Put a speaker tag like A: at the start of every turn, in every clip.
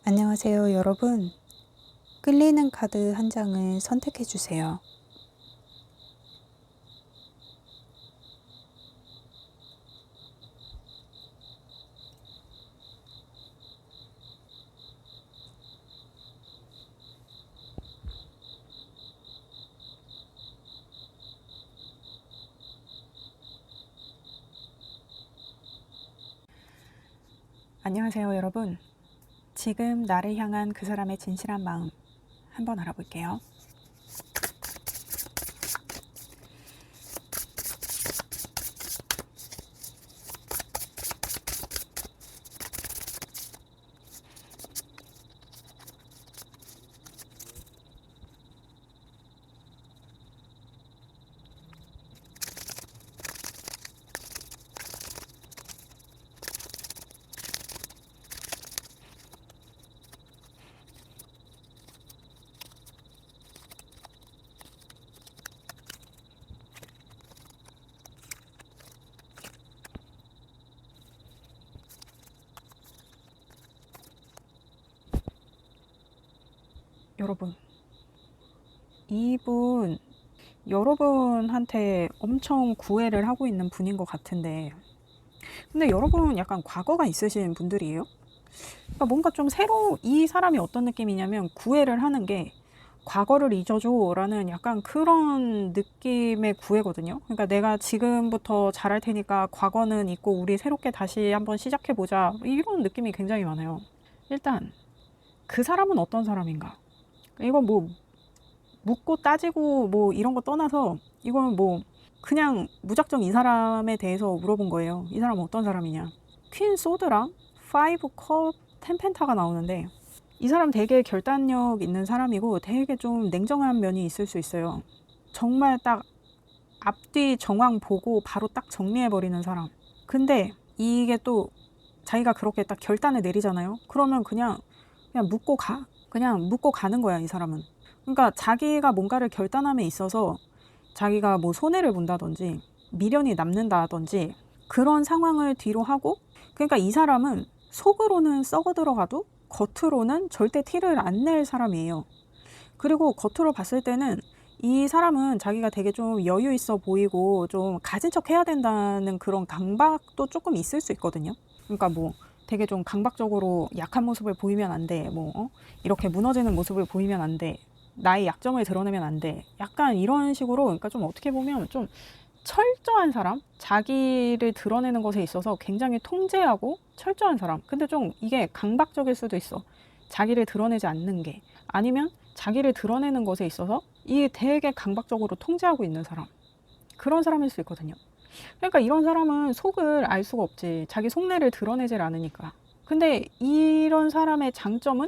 A: 안녕하세요, 여러분. 끌리는 카드 한 장을 선택해 주세요. 안녕하세요, 여러분. 지금 나를 향한 그 사람의 진실한 마음 한번 알아볼게요. 여러분, 이분 여러분한테 엄청 구애를 하고 있는 분인 것 같은데, 근데 여러분 약간 과거가 있으신 분들이에요? 그러니까 뭔가 좀 새로, 이 사람이 어떤 느낌이냐면 구애를 하는 게 과거를 잊어줘 라는 약간 그런 느낌의 구애거든요. 그러니까 내가 지금부터 잘할 테니까 과거는 잊고 우리 새롭게 다시 한번 시작해보자, 이런 느낌이 굉장히 많아요. 일단 그 사람은 어떤 사람인가, 이건 뭐 묻고 따지고 뭐 이런 거 떠나서 이건 뭐 그냥 무작정 이 사람에 대해서 물어본 거예요. 이 사람은 어떤 사람이냐. 퀸 소드랑 5컵 텐펜타가 나오는데, 이 사람 되게 결단력 있는 사람이고 되게 좀 냉정한 면이 있을 수 있어요. 정말 딱 앞뒤 정황 보고 바로 딱 정리해버리는 사람. 근데 이게 또 자기가 그렇게 딱 결단을 내리잖아요. 그러면 그냥 묻고 가. 그냥 묻고 가는 거야, 이 사람은. 그러니까 자기가 뭔가를 결단함에 있어서 자기가 뭐 손해를 본다든지 미련이 남는다든지 그런 상황을 뒤로 하고, 그러니까 이 사람은 속으로는 썩어 들어가도 겉으로는 절대 티를 안 낼 사람이에요. 그리고 겉으로 봤을 때는 이 사람은 자기가 되게 좀 여유 있어 보이고 좀 가진 척 해야 된다는 그런 강박도 조금 있을 수 있거든요. 그러니까 뭐 되게 좀 강박적으로 약한 모습을 보이면 안 돼. 이렇게 무너지는 모습을 보이면 안 돼. 나의 약점을 드러내면 안 돼. 약간 이런 식으로, 그러니까 좀 어떻게 보면 좀 철저한 사람? 자기를 드러내는 것에 있어서 굉장히 통제하고 철저한 사람. 근데 좀 이게 강박적일 수도 있어. 자기를 드러내지 않는 게. 아니면 자기를 드러내는 것에 있어서 이게 되게 강박적으로 통제하고 있는 사람. 그런 사람일 수 있거든요. 그러니까 이런 사람은 속을 알 수가 없지. 자기 속내를 드러내질 않으니까. 근데 이런 사람의 장점은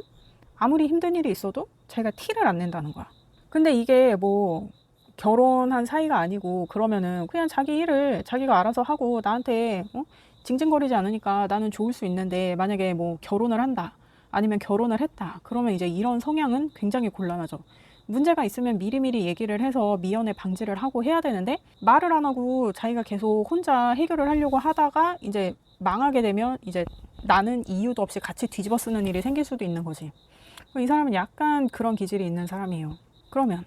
A: 아무리 힘든 일이 있어도 자기가 티를 안 낸다는 거야. 근데 이게 뭐 결혼한 사이가 아니고 그러면은 그냥 자기 일을 자기가 알아서 하고 나한테 징징거리지 않으니까 나는 좋을 수 있는데, 만약에 뭐 결혼을 한다, 아니면 결혼을 했다, 그러면 이제 이런 성향은 굉장히 곤란하죠. 문제가 있으면 미리미리 얘기를 해서 미연에 방지를 하고 해야 되는데, 말을 안 하고 자기가 계속 혼자 해결을 하려고 하다가 이제 망하게 되면 이제 나는 이유도 없이 같이 뒤집어 쓰는 일이 생길 수도 있는 거지. 이 사람은 약간 그런 기질이 있는 사람이에요. 그러면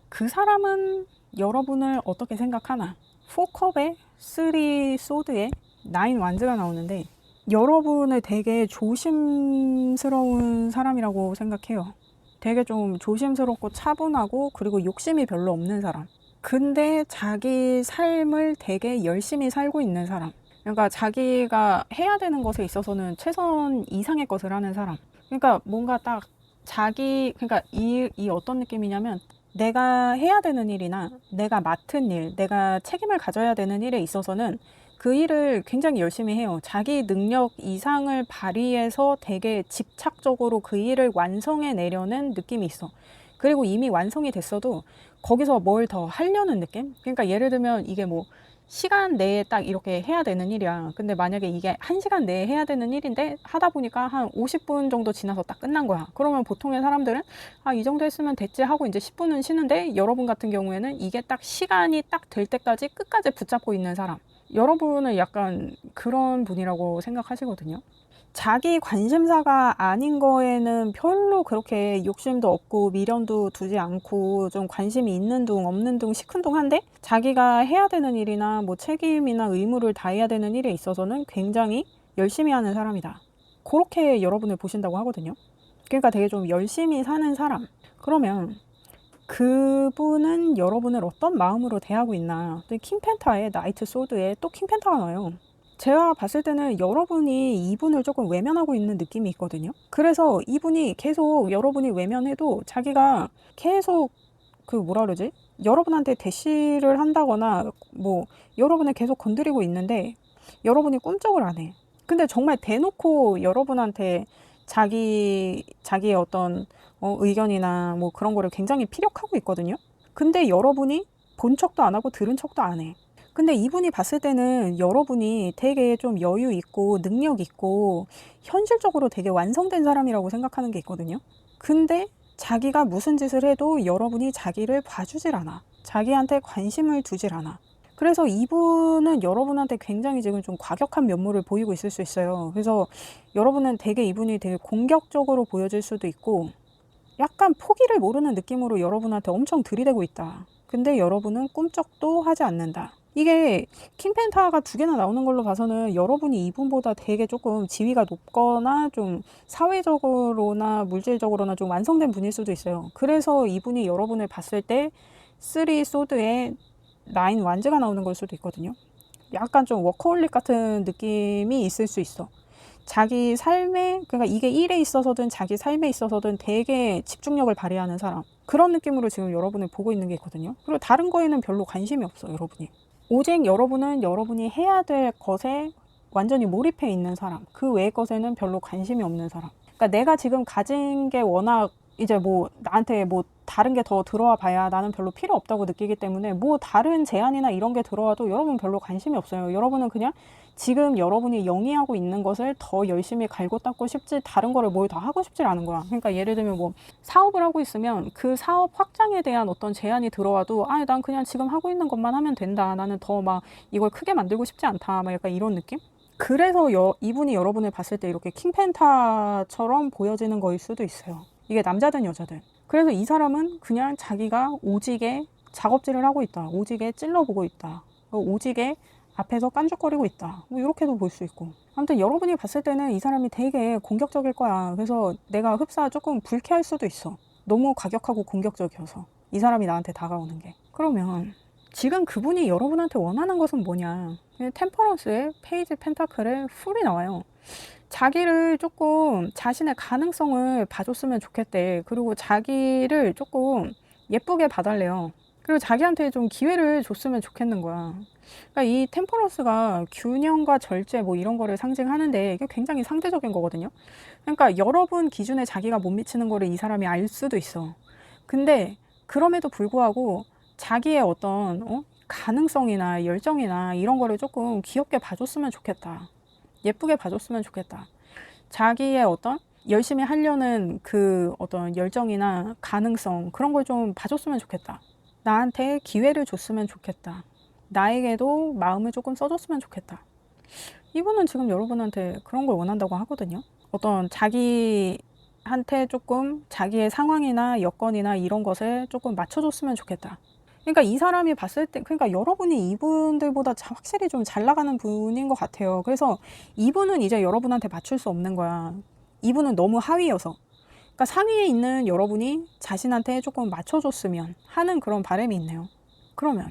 A: 그 사람은 여러분을 어떻게 생각하나? 4컵에 3 소드에 9 완즈가 나오는데, 여러분을 되게 조심스러운 사람이라고 생각해요. 되게 좀 조심스럽고 차분하고 그리고 욕심이 별로 없는 사람. 근데 자기 삶을 되게 열심히 살고 있는 사람. 그러니까 자기가 해야 되는 것에 있어서는 최선 이상의 것을 하는 사람. 그러니까 뭔가 딱 그러니까 이 어떤 느낌이냐면, 내가 해야 되는 일이나 내가 맡은 일, 내가 책임을 가져야 되는 일에 있어서는 그 일을 굉장히 열심히 해요. 자기 능력 이상을 발휘해서 되게 집착적으로 그 일을 완성해 내려는 느낌이 있어. 그리고 이미 완성이 됐어도 거기서 뭘 더 하려는 느낌? 그러니까 예를 들면 이게 뭐 시간 내에 딱 이렇게 해야 되는 일이야. 근데 만약에 이게 1시간 내에 해야 되는 일인데 하다 보니까 한 50분 정도 지나서 딱 끝난 거야. 그러면 보통의 사람들은 이 정도 했으면 됐지 하고 이제 10분은 쉬는데, 여러분 같은 경우에는 이게 딱 시간이 딱 될 때까지 끝까지 붙잡고 있는 사람. 여러분은 약간 그런 분이라고 생각하시거든요. 자기 관심사가 아닌 거에는 별로 그렇게 욕심도 없고 미련도 두지 않고 좀 관심이 있는 둥 없는 둥 시큰둥한데, 자기가 해야 되는 일이나 뭐 책임이나 의무를 다해야 되는 일에 있어서는 굉장히 열심히 하는 사람이다. 그렇게 여러분을 보신다고 하거든요. 그러니까 되게 좀 열심히 사는 사람. 그러면 그분은 여러분을 어떤 마음으로 대하고 있나. 킹펜타에 나이트 소드에 또 킹펜타가 나와요. 제가 봤을 때는 여러분이 이분을 조금 외면하고 있는 느낌이 있거든요. 그래서 이분이 계속 여러분이 외면해도 자기가 계속 그 뭐라 그러지? 여러분한테 대시를 한다거나 뭐 여러분을 계속 건드리고 있는데 여러분이 꿈쩍을 안 해. 근데 정말 대놓고 여러분한테 자기의 어떤 의견이나 뭐 그런 거를 굉장히 피력하고 있거든요. 근데 여러분이 본 척도 안 하고 들은 척도 안 해. 근데 이분이 봤을 때는 여러분이 되게 좀 여유 있고 능력 있고 현실적으로 되게 완성된 사람이라고 생각하는 게 있거든요. 근데 자기가 무슨 짓을 해도 여러분이 자기를 봐주질 않아. 자기한테 관심을 두질 않아. 그래서 이분은 여러분한테 굉장히 지금 좀 과격한 면모를 보이고 있을 수 있어요. 그래서 여러분은 이분이 되게 공격적으로 보여질 수도 있고 약간 포기를 모르는 느낌으로 여러분한테 엄청 들이대고 있다. 근데 여러분은 꿈쩍도 하지 않는다. 이게 킹펜타가 2개나 나오는 걸로 봐서는 여러분이 이분보다 되게 조금 지위가 높거나 좀 사회적으로나 물질적으로나 좀 완성된 분일 수도 있어요. 그래서 이분이 여러분을 봤을 때 3 소드에 9 완즈가 나오는 걸 수도 있거든요. 약간 좀 워커홀릭 같은 느낌이 있을 수 있어. 자기 삶에, 그러니까 이게 일에 있어서든 자기 삶에 있어서든 되게 집중력을 발휘하는 사람. 그런 느낌으로 지금 여러분을 보고 있는 게 있거든요. 그리고 다른 거에는 별로 관심이 없어, 여러분이. 오직 여러분은 여러분이 해야 될 것에 완전히 몰입해 있는 사람. 그 외의 것에는 별로 관심이 없는 사람. 그러니까 내가 지금 가진 게 워낙 이제 뭐 나한테 뭐 다른 게 더 들어와 봐야 나는 별로 필요 없다고 느끼기 때문에 뭐 다른 제안이나 이런 게 들어와도 여러분 별로 관심이 없어요. 여러분은 그냥 지금 여러분이 영위하고 있는 것을 더 열심히 갈고 닦고 싶지 다른 거를 뭘 더 하고 싶지 않은 거야. 그러니까 예를 들면 뭐 사업을 하고 있으면 그 사업 확장에 대한 어떤 제안이 들어와도 난 그냥 지금 하고 있는 것만 하면 된다. 나는 더 막 이걸 크게 만들고 싶지 않다. 막 약간 이런 느낌? 그래서 이분이 여러분을 봤을 때 이렇게 킹펜타처럼 보여지는 거일 수도 있어요. 이게 남자든 여자든. 그래서 이 사람은 그냥 자기가 오직에 작업질을 하고 있다. 오직에 찔러보고 있다. 오직에 앞에서 깐죽거리고 있다. 뭐 이렇게도 볼 수 있고. 아무튼 여러분이 봤을 때는 이 사람이 되게 공격적일 거야. 그래서 내가 흡사 조금 불쾌할 수도 있어. 너무 과격하고 공격적이어서. 이 사람이 나한테 다가오는 게. 그러면 지금 그분이 여러분한테 원하는 것은 뭐냐. 템퍼런스의 페이지 펜타클의 풀이 나와요. 자기를 조금 자신의 가능성을 봐줬으면 좋겠대. 그리고 자기를 조금 예쁘게 봐달래요. 그리고 자기한테 좀 기회를 줬으면 좋겠는 거야. 그러니까 이 템퍼런스가 균형과 절제 뭐 이런 거를 상징하는데 이게 굉장히 상대적인 거거든요. 그러니까 여러분 기준에 자기가 못 미치는 거를 이 사람이 알 수도 있어. 근데 그럼에도 불구하고 자기의 어떤 가능성이나 열정이나 이런 거를 조금 귀엽게 봐줬으면 좋겠다. 예쁘게 봐줬으면 좋겠다. 자기의 어떤 열심히 하려는 그 어떤 열정이나 가능성 그런 걸 좀 봐줬으면 좋겠다. 나한테 기회를 줬으면 좋겠다. 나에게도 마음을 조금 써줬으면 좋겠다. 이분은 지금 여러분한테 그런 걸 원한다고 하거든요. 어떤 자기한테 조금 자기의 상황이나 여건이나 이런 것을 조금 맞춰줬으면 좋겠다. 그러니까 이 사람이 봤을 때, 그러니까 여러분이 이분들보다 확실히 좀 잘 나가는 분인 것 같아요. 그래서 이분은 이제 여러분한테 맞출 수 없는 거야. 이분은 너무 하위여서. 그러니까 상위에 있는 여러분이 자신한테 조금 맞춰줬으면 하는 그런 바람이 있네요. 그러면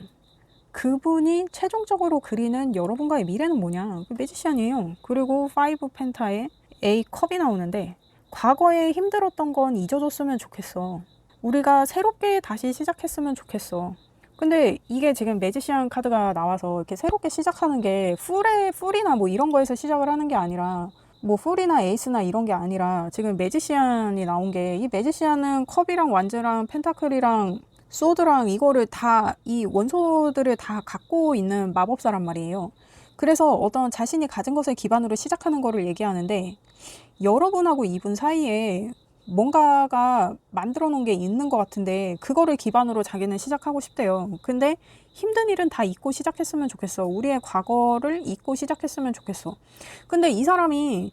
A: 그분이 최종적으로 그리는 여러분과의 미래는 뭐냐? 매지션이에요. 그리고 5 펜타에 A 컵이 나오는데 과거에 힘들었던 건 잊어줬으면 좋겠어. 우리가 새롭게 다시 시작했으면 좋겠어. 근데 이게 지금 매지션 카드가 나와서 이렇게 새롭게 시작하는 게 풀이나 뭐 이런 거에서 시작을 하는 게 아니라 뭐 풀이나 에이스나 이런 게 아니라 지금 매지션이 나온 게 이 매지션은 컵이랑 완즈랑 펜타클이랑 소드랑 이거를 다 이 원소들을 다 갖고 있는 마법사란 말이에요. 그래서 어떤 자신이 가진 것을 기반으로 시작하는 거를 얘기하는데 여러분하고 이분 사이에 뭔가가 만들어 놓은 게 있는 것 같은데 그거를 기반으로 자기는 시작하고 싶대요. 근데 힘든 일은 다 잊고 시작했으면 좋겠어. 우리의 과거를 잊고 시작했으면 좋겠어. 근데 이 사람이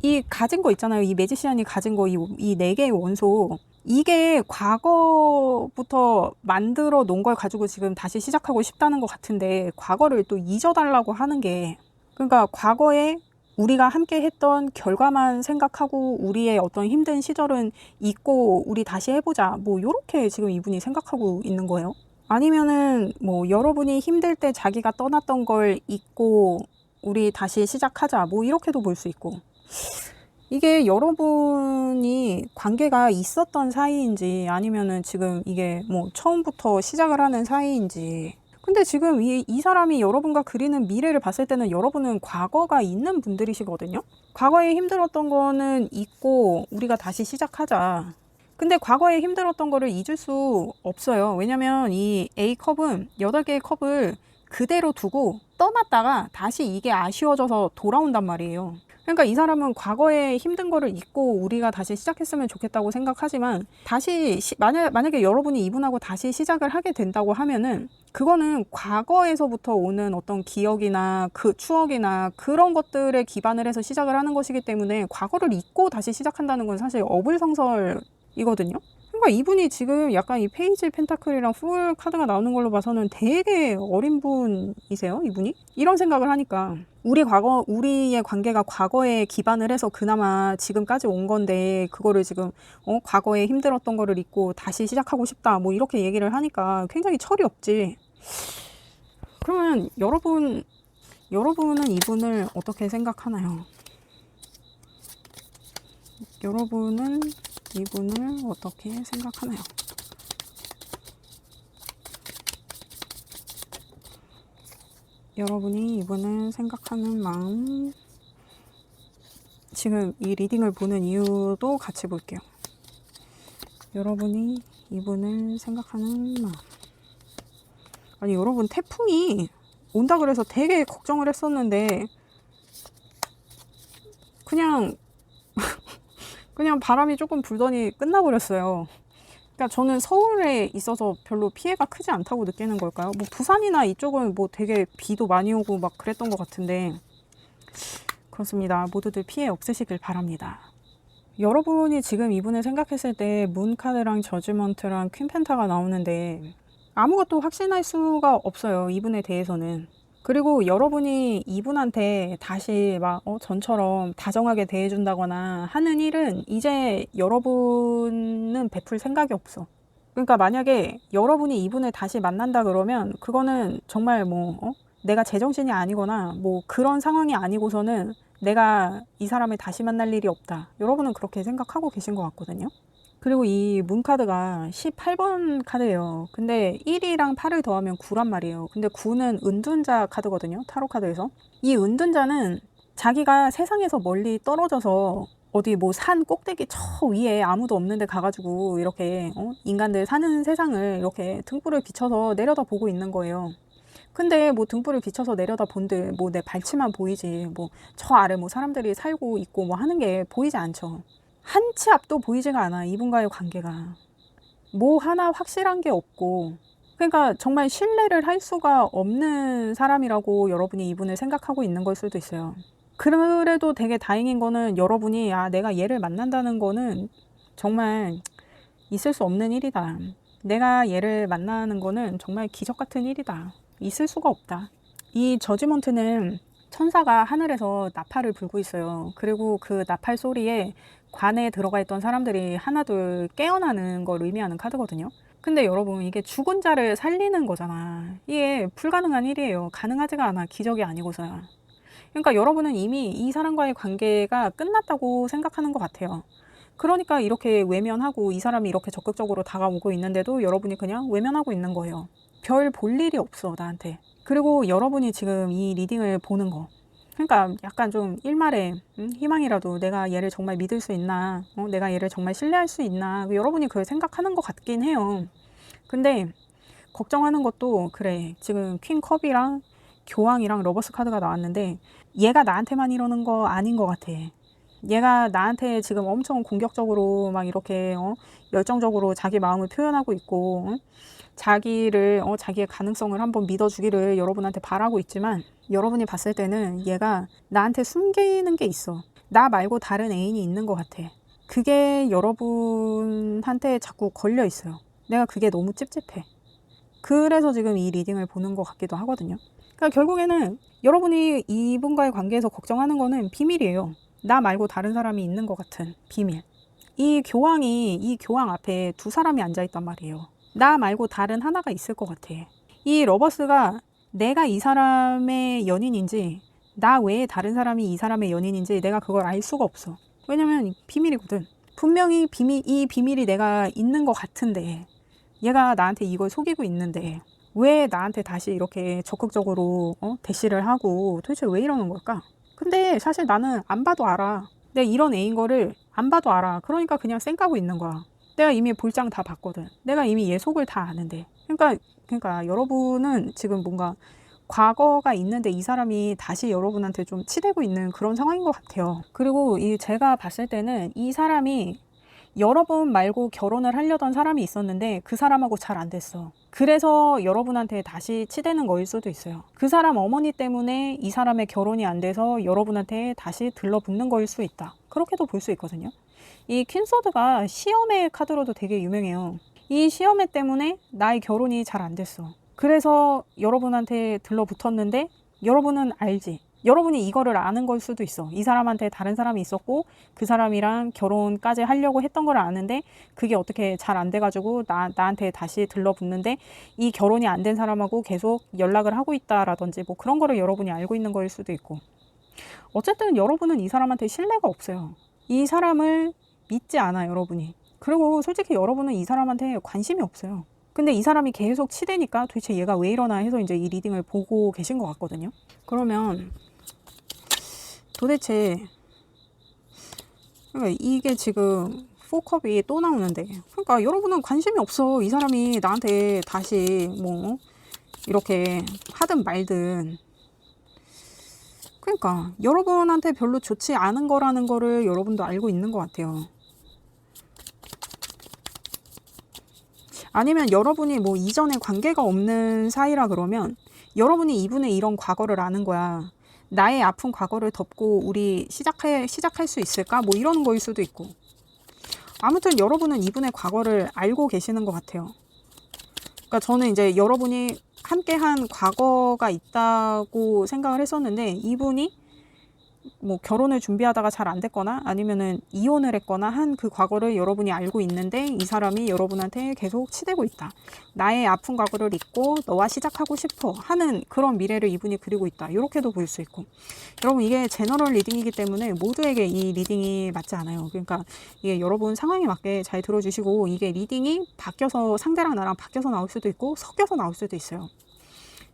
A: 이 가진 거 있잖아요. 이 매지시안이 가진 거, 이 네 개의 원소. 이게 과거부터 만들어 놓은 걸 가지고 지금 다시 시작하고 싶다는 것 같은데, 과거를 또 잊어달라고 하는 게, 그러니까 과거에 우리가 함께 했던 결과만 생각하고 우리의 어떤 힘든 시절은 잊고 우리 다시 해보자. 뭐, 요렇게 지금 이분이 생각하고 있는 거예요. 아니면은 뭐 여러분이 힘들 때 자기가 떠났던 걸 잊고 우리 다시 시작하자. 뭐 이렇게도 볼 수 있고. 이게 여러분이 관계가 있었던 사이인지 아니면은 지금 이게 뭐 처음부터 시작을 하는 사이인지. 근데 지금 이 사람이 여러분과 그리는 미래를 봤을 때는 여러분은 과거가 있는 분들이시거든요. 과거에 힘들었던 거는 잊고 우리가 다시 시작하자. 근데 과거에 힘들었던 거를 잊을 수 없어요. 왜냐면 이 A컵은 8개의 컵을 그대로 두고 떠났다가 다시 이게 아쉬워져서 돌아온단 말이에요. 그러니까 이 사람은 과거에 힘든 거를 잊고 우리가 다시 시작했으면 좋겠다고 생각하지만 다시 만약에 여러분이 이분하고 다시 시작을 하게 된다고 하면은 그거는 과거에서부터 오는 어떤 기억이나 그 추억이나 그런 것들에 기반을 해서 시작을 하는 것이기 때문에 과거를 잊고 다시 시작한다는 건 사실 어불성설이거든요. 그러니까 이분이 지금 약간 이 페이지 펜타클이랑 풀 카드가 나오는 걸로 봐서는 되게 어린 분이세요, 이분이? 이런 생각을 하니까 우리의 관계가 과거에 기반을 해서 그나마 지금까지 온 건데 그거를 지금 과거에 힘들었던 거를 잊고 다시 시작하고 싶다 뭐 이렇게 얘기를 하니까 굉장히 철이 없지. 그러면 여러분은 이분을 어떻게 생각하나요? 여러분은 이분을 어떻게 생각하나요? 여러분이 이분을 생각하는 마음, 지금 이 리딩을 보는 이유도 같이 볼게요. 여러분이 이분을 생각하는 마음. 아니 여러분, 태풍이 온다 그래서 되게 걱정을 했었는데 그냥 바람이 조금 불더니 끝나버렸어요. 그러니까 저는 서울에 있어서 별로 피해가 크지 않다고 느끼는 걸까요? 뭐 부산이나 이쪽은 뭐 되게 비도 많이 오고 막 그랬던 것 같은데 그렇습니다. 모두들 피해 없으시길 바랍니다. 여러분이 지금 이분을 생각했을 때 문카드랑 저지먼트랑 퀸 펜타가 나오는데 아무것도 확신할 수가 없어요. 이분에 대해서는. 그리고 여러분이 이분한테 다시 막 전처럼 다정하게 대해준다거나 하는 일은 이제 여러분은 베풀 생각이 없어. 그러니까 만약에 여러분이 이분을 다시 만난다 그러면 그거는 정말 내가 제정신이 아니거나 뭐 그런 상황이 아니고서는 내가 이 사람을 다시 만날 일이 없다. 여러분은 그렇게 생각하고 계신 것 같거든요. 그리고 이 문카드가 18번 카드예요. 근데 1이랑 8을 더하면 9란 말이에요. 근데 9는 은둔자 카드거든요. 타로 카드에서. 이 은둔자는 자기가 세상에서 멀리 떨어져서 어디 뭐 산 꼭대기 저 위에 아무도 없는데 가가지고 이렇게 인간들 사는 세상을 이렇게 등불을 비춰서 내려다 보고 있는 거예요. 근데 뭐 등불을 비춰서 내려다 본들 뭐 내 발치만 보이지 뭐 저 아래 뭐 사람들이 살고 있고 뭐 하는 게 보이지 않죠. 한 치 앞도 보이지가 않아. 이분과의 관계가 뭐 하나 확실한 게 없고, 그러니까 정말 신뢰를 할 수가 없는 사람이라고 여러분이 이분을 생각하고 있는 걸 수도 있어요. 그래도 되게 다행인 거는 여러분이 내가 얘를 만난다는 거는 정말 있을 수 없는 일이다. 내가 얘를 만나는 거는 정말 기적 같은 일이다. 있을 수가 없다. 이 저지먼트는 천사가 하늘에서 나팔을 불고 있어요. 그리고 그 나팔 소리에 관에 들어가 있던 사람들이 하나둘 깨어나는 걸 의미하는 카드거든요. 근데 여러분, 이게 죽은 자를 살리는 거잖아. 이게 불가능한 일이에요. 가능하지가 않아. 기적이 아니고서야. 그러니까 여러분은 이미 이 사람과의 관계가 끝났다고 생각하는 것 같아요. 그러니까 이렇게 외면하고 이 사람이 이렇게 적극적으로 다가오고 있는데도 여러분이 그냥 외면하고 있는 거예요. 별 볼 일이 없어, 나한테. 그리고 여러분이 지금 이 리딩을 보는 거, 그러니까 약간 좀 일말에 희망이라도 내가 얘를 정말 믿을 수 있나, 내가 얘를 정말 신뢰할 수 있나, 여러분이 그걸 생각하는 것 같긴 해요. 근데 걱정하는 것도 그래. 지금 퀸컵이랑 교황이랑 러버스 카드가 나왔는데 얘가 나한테만 이러는 거 아닌 것 같아. 얘가 나한테 지금 엄청 공격적으로 막 이렇게 열정적으로 자기 마음을 표현하고 있고 자기의 가능성을 한번 믿어주기를 여러분한테 바라고 있지만 여러분이 봤을 때는 얘가 나한테 숨기는 게 있어. 나 말고 다른 애인이 있는 것 같아. 그게 여러분한테 자꾸 걸려 있어요. 내가 그게 너무 찝찝해. 그래서 지금 이 리딩을 보는 것 같기도 하거든요. 그러니까 결국에는 여러분이 이분과의 관계에서 걱정하는 거는 비밀이에요. 나 말고 다른 사람이 있는 것 같은 비밀. 이 교황 앞에 두 사람이 앉아있단 말이에요. 나 말고 다른 하나가 있을 것 같아. 이 러버스가 내가 이 사람의 연인인지 나 외에 다른 사람이 이 사람의 연인인지 내가 그걸 알 수가 없어. 왜냐면 비밀이거든. 분명히 이 비밀이 내가 있는 것 같은데 얘가 나한테 이걸 속이고 있는데 왜 나한테 다시 이렇게 적극적으로 대시를 하고 도대체 왜 이러는 걸까? 근데 사실 나는 안 봐도 알아. 내가 이런 애인 거를 안 봐도 알아. 그러니까 그냥 쌩까고 있는 거야. 내가 이미 볼장 다 봤거든. 내가 이미 얘 속을 다 아는데. 그러니까 여러분은 지금 뭔가 과거가 있는데 이 사람이 다시 여러분한테 좀 치대고 있는 그런 상황인 것 같아요. 그리고 제가 봤을 때는 이 사람이 여러분 말고 결혼을 하려던 사람이 있었는데 그 사람하고 잘 안 됐어. 그래서 여러분한테 다시 치대는 거일 수도 있어요. 그 사람 어머니 때문에 이 사람의 결혼이 안 돼서 여러분한테 다시 들러붙는 거일 수 있다. 그렇게도 볼 수 있거든요. 이 퀸소드가 시험의 카드로도 되게 유명해요. 이 시험회 때문에 나의 결혼이 잘 안 됐어. 그래서 여러분한테 들러붙었는데 여러분은 알지. 여러분이 이거를 아는 걸 수도 있어. 이 사람한테 다른 사람이 있었고 그 사람이랑 결혼까지 하려고 했던 걸 아는데 그게 어떻게 잘 안 돼가지고 나한테 다시 들러붙는데 이 결혼이 안 된 사람하고 계속 연락을 하고 있다라든지 뭐 그런 거를 여러분이 알고 있는 거일 수도 있고. 어쨌든 여러분은 이 사람한테 신뢰가 없어요. 이 사람을 믿지 않아 여러분이. 그리고 솔직히 여러분은 이 사람한테 관심이 없어요. 근데 이 사람이 계속 치대니까 도대체 얘가 왜 이러나 해서 이제 이 리딩을 보고 계신 것 같거든요. 그러면 도대체 그러니까 이게 지금 포컵이 또 나오는데 그러니까 여러분은 관심이 없어. 이 사람이 나한테 다시 뭐 이렇게 하든 말든 그러니까 여러분한테 별로 좋지 않은 거라는 거를 여러분도 알고 있는 것 같아요. 아니면 여러분이 뭐 이전에 관계가 없는 사이라 그러면 여러분이 이분의 이런 과거를 아는 거야. 나의 아픈 과거를 덮고 우리 시작할 수 있을까? 뭐 이런 거일 수도 있고. 아무튼 여러분은 이분의 과거를 알고 계시는 것 같아요. 그러니까 저는 이제 여러분이 함께한 과거가 있다고 생각을 했었는데 이분이 뭐 결혼을 준비하다가 잘 안 됐거나 아니면은 이혼을 했거나 한 그 과거를 여러분이 알고 있는데 이 사람이 여러분한테 계속 치대고 있다. 나의 아픈 과거를 잊고 너와 시작하고 싶어 하는 그런 미래를 이분이 그리고 있다. 이렇게도 볼 수 있고. 여러분 이게 제너럴 리딩이기 때문에 모두에게 이 리딩이 맞지 않아요. 그러니까 이게 여러분 상황에 맞게 잘 들어주시고 이게 리딩이 바뀌어서 상대랑 나랑 바뀌어서 나올 수도 있고 섞여서 나올 수도 있어요.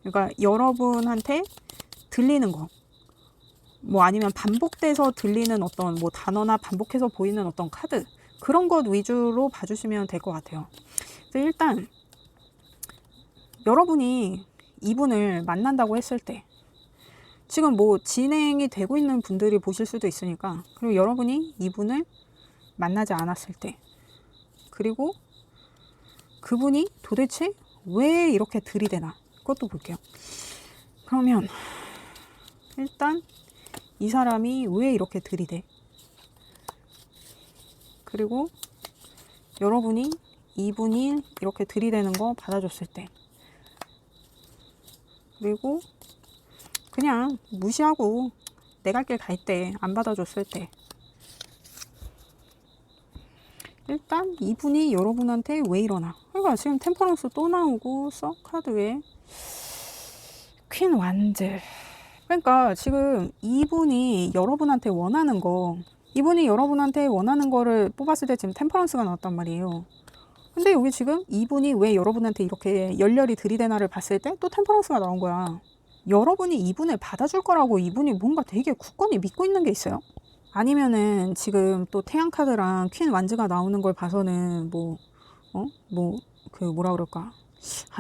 A: 그러니까 여러분한테 들리는 거 뭐 아니면 반복돼서 들리는 어떤 뭐 단어나 반복해서 보이는 어떤 카드 그런 것 위주로 봐주시면 될 것 같아요. 그래서 일단 여러분이 이분을 만난다고 했을 때 지금 뭐 진행이 되고 있는 분들이 보실 수도 있으니까 그리고 여러분이 이분을 만나지 않았을 때 그리고 그분이 도대체 왜 이렇게 들이대나 그것도 볼게요. 그러면 일단 이 사람이 왜 이렇게 들이대? 그리고 여러분이 이분이 이렇게 들이대는 거 받아줬을 때 그리고 그냥 무시하고 내 갈 길 갈 때 안 받아줬을 때 일단 이분이 여러분한테 왜 이러나 그러니까 지금 템퍼런스 또 나오고 카드에 퀸 완즈 그러니까 지금 이분이 여러분한테 원하는 거를 뽑았을 때 지금 템퍼런스가 나왔단 말이에요. 근데 여기 지금 이분이 왜 여러분한테 이렇게 열렬히 들이대나를 봤을 때 또 템퍼런스가 나온 거야. 여러분이 이분을 받아줄 거라고 이분이 뭔가 되게 굳건히 믿고 있는 게 있어요. 아니면은 지금 또 태양 카드랑 퀸 완즈가 나오는 걸 봐서는 뭐라 그럴까.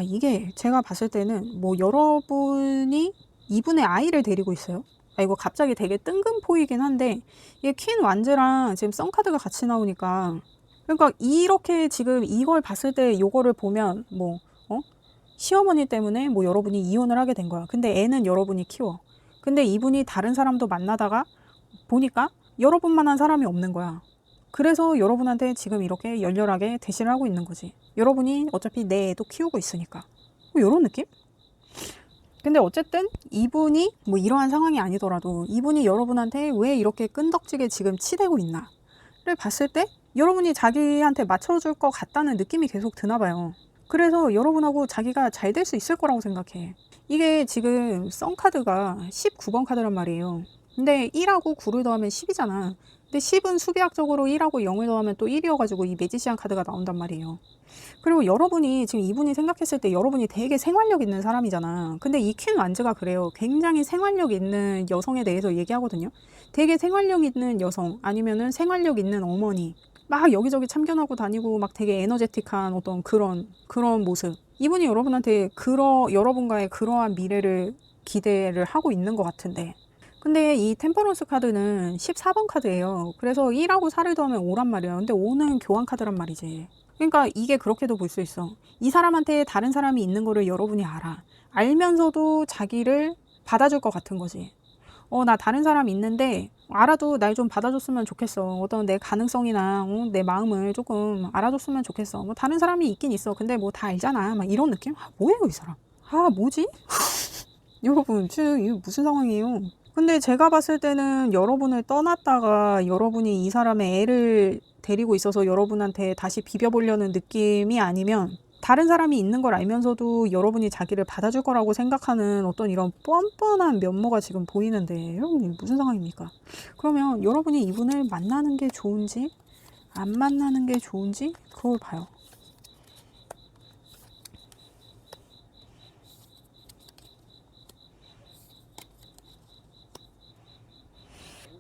A: 이게 제가 봤을 때는 뭐 여러분이 이분의 아이를 데리고 있어요. 이거 갑자기 되게 뜬금포이긴 한데 이게 퀸 완즈랑 지금 썬카드가 같이 나오니까 그러니까 이렇게 지금 이걸 봤을 때 요거를 보면 시어머니 때문에 뭐 여러분이 이혼을 하게 된 거야. 근데 애는 여러분이 키워. 근데 이분이 다른 사람도 만나다가 보니까 여러분만한 사람이 없는 거야. 그래서 여러분한테 지금 이렇게 열렬하게 대시를 하고 있는 거지. 여러분이 어차피 내 애도 키우고 있으니까. 뭐 이런 느낌? 근데 어쨌든 이분이 뭐 이러한 상황이 아니더라도 이분이 여러분한테 왜 이렇게 끈덕지게 지금 치대고 있나를 봤을 때 여러분이 자기한테 맞춰줄 것 같다는 느낌이 계속 드나 봐요. 그래서 여러분하고 자기가 잘 될 수 있을 거라고 생각해. 이게 지금 썬카드가 19번 카드란 말이에요. 근데 1하고 9를 더하면 10이잖아. 근데 10은 수비학적으로 1하고 0을 더하면 또 1이어가지고 이 매지시안 카드가 나온단 말이에요. 그리고 여러분이 지금 이분이 생각했을 때 여러분이 되게 생활력 있는 사람이잖아. 근데 이 퀸 완즈가 그래요. 굉장히 생활력 있는 여성에 대해서 얘기하거든요. 되게 생활력 있는 여성 아니면은 생활력 있는 어머니 막 여기저기 참견하고 다니고 막 되게 에너제틱한 어떤 그런 모습. 이분이 여러분한테 여러분과의 그러한 미래를 기대를 하고 있는 것 같은데 근데 이 템퍼런스 카드는 14번 카드예요. 그래서 1하고 4를 더하면 5란 말이야. 근데 5는 교환 카드란 말이지. 그러니까 이게 그렇게도 볼 수 있어. 이 사람한테 다른 사람이 있는 거를 여러분이 알아. 알면서도 자기를 받아줄 것 같은 거지. 나 다른 사람 있는데 알아도 날 좀 받아줬으면 좋겠어. 어떤 내 가능성이나 내 마음을 조금 알아줬으면 좋겠어. 뭐 다른 사람이 있긴 있어. 근데 뭐 다 알잖아. 막 이런 느낌? 뭐예요 이 사람? 뭐지? 여러분 지금 이거 무슨 상황이에요? 근데 제가 봤을 때는 여러분을 떠났다가 여러분이 이 사람의 애를 데리고 있어서 여러분한테 다시 비벼보려는 느낌이 아니면 다른 사람이 있는 걸 알면서도 여러분이 자기를 받아줄 거라고 생각하는 어떤 이런 뻔뻔한 면모가 지금 보이는데 여러분 무슨 상황입니까? 그러면 여러분이 이분을 만나는 게 좋은지 안 만나는 게 좋은지 그걸 봐요.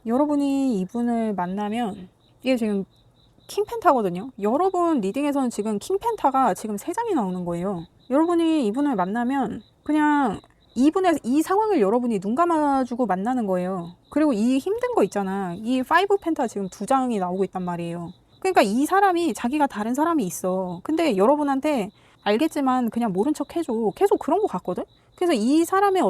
A: 여러분이 이분을 만나면 이게 지금 킹펜타거든요. 여러분 리딩에서는 지금 킹펜타가 지금 3장이 나오는 거예요. 여러분이 이분을 만나면 그냥 이분의 이 상황을 여러분이 눈 감아주고 만나는 거예요. 그리고 이 힘든 거 있잖아. 이 5펜타 지금 2장이 나오고 있단 말이에요. 그러니까 이 사람이 자기가 다른 사람이 있어. 근데 여러분한테 알겠지만 그냥 모른 척 해줘. 계속 그런 거 같거든? 그래서 이 사람의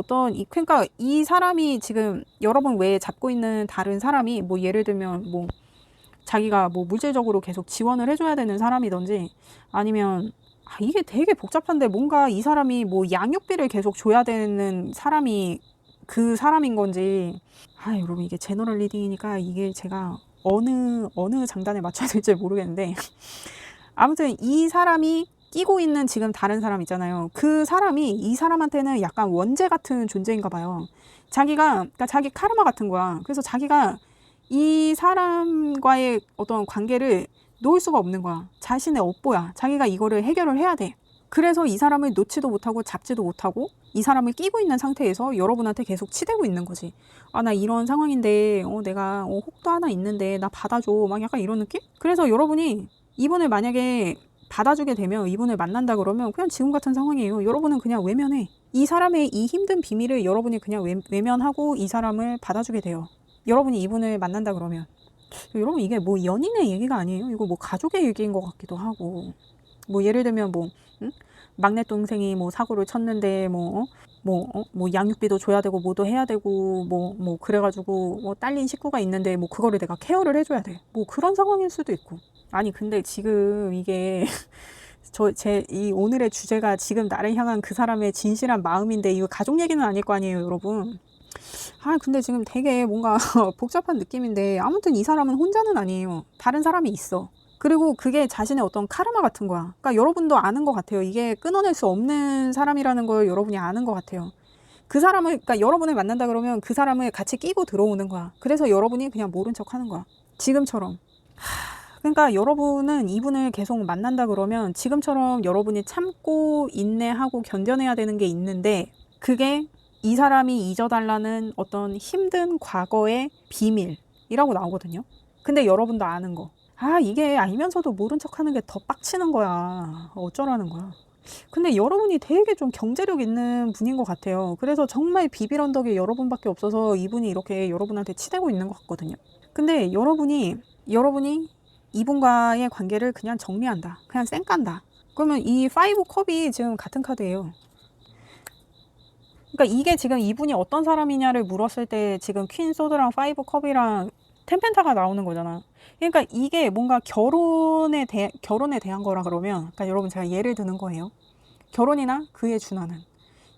A: 그러니까 이 사람이 지금 여러분 외에 잡고 있는 다른 사람이 뭐 예를 들면 뭐 자기가 뭐 물질적으로 계속 지원을 해줘야 되는 사람이든지 아니면 이게 되게 복잡한데 뭔가 이 사람이 뭐 양육비를 계속 줘야 되는 사람이 그 사람인 건지 여러분 이게 제너럴 리딩이니까 이게 제가 어느 장단에 맞춰야 될지 모르겠는데 아무튼 이 사람이 끼고 있는 지금 다른 사람 있잖아요. 그 사람이 이 사람한테는 약간 원죄 같은 존재인가 봐요. 그러니까 자기 카르마 같은 거야. 그래서 자기가 이 사람과의 어떤 관계를 놓을 수가 없는 거야. 자신의 업보야. 자기가 이거를 해결을 해야 돼. 그래서 이 사람을 놓지도 못하고 잡지도 못하고 이 사람을 끼고 있는 상태에서 여러분한테 계속 치대고 있는 거지. 나 이런 상황인데 내가 혹도 하나 있는데 나 받아줘. 막 약간 이런 느낌? 그래서 여러분이 이분을 만약에 받아주게 되면 이분을 만난다 그러면 그냥 지금 같은 상황이에요. 여러분은 그냥 외면해. 이 사람의 이 힘든 비밀을 여러분이 그냥 외면하고 이 사람을 받아주게 돼요. 여러분이 이분을 만난다 그러면 여러분 이게 뭐 연인의 얘기가 아니에요. 이거 뭐 가족의 얘기인 것 같기도 하고 뭐 예를 들면 뭐 막내 동생이 뭐 사고를 쳤는데 뭐 양육비도 줘야 되고 뭐도 해야 되고 뭐 그래가지고 뭐 딸린 식구가 있는데 뭐 그거를 내가 케어를 해줘야 돼. 뭐 그런 상황일 수도 있고. 아니 근데 지금 이게 이 오늘의 주제가 지금 나를 향한 그 사람의 진실한 마음인데 이거 가족 얘기는 아닐 거 아니에요, 여러분. 근데 지금 되게 뭔가 복잡한 느낌인데 아무튼 이 사람은 혼자는 아니에요. 다른 사람이 있어. 그리고 그게 자신의 어떤 카르마 같은 거야. 그러니까 여러분도 아는 것 같아요. 이게 끊어낼 수 없는 사람이라는 걸 여러분이 아는 것 같아요. 그러니까 여러분을 만난다 그러면 그 사람을 같이 끼고 들어오는 거야. 그래서 여러분이 그냥 모른 척 하는 거야. 지금처럼. 그러니까 여러분은 이분을 계속 만난다 그러면 지금처럼 여러분이 참고 인내하고 견뎌내야 되는 게 있는데 그게 이 사람이 잊어달라는 어떤 힘든 과거의 비밀이라고 나오거든요. 근데 여러분도 아는 거. 이게 알면서도 모른 척 하는 게 더 빡치는 거야. 어쩌라는 거야. 근데 여러분이 되게 좀 경제력 있는 분인 것 같아요. 그래서 정말 비빌 언덕이 여러분밖에 없어서 이분이 이렇게 여러분한테 치대고 있는 것 같거든요. 근데 여러분이 이분과의 관계를 그냥 정리한다. 그냥 쌩 깐다. 그러면 이 5컵이 지금 같은 카드예요. 그러니까 이게 지금 이분이 어떤 사람이냐를 물었을 때 지금 퀸 소드랑 5컵이랑 텐펜타가 나오는 거잖아. 그러니까 이게 뭔가 결혼에 대한 거라 그러면, 그러니까 여러분 제가 예를 드는 거예요. 결혼이나 그에 준하는.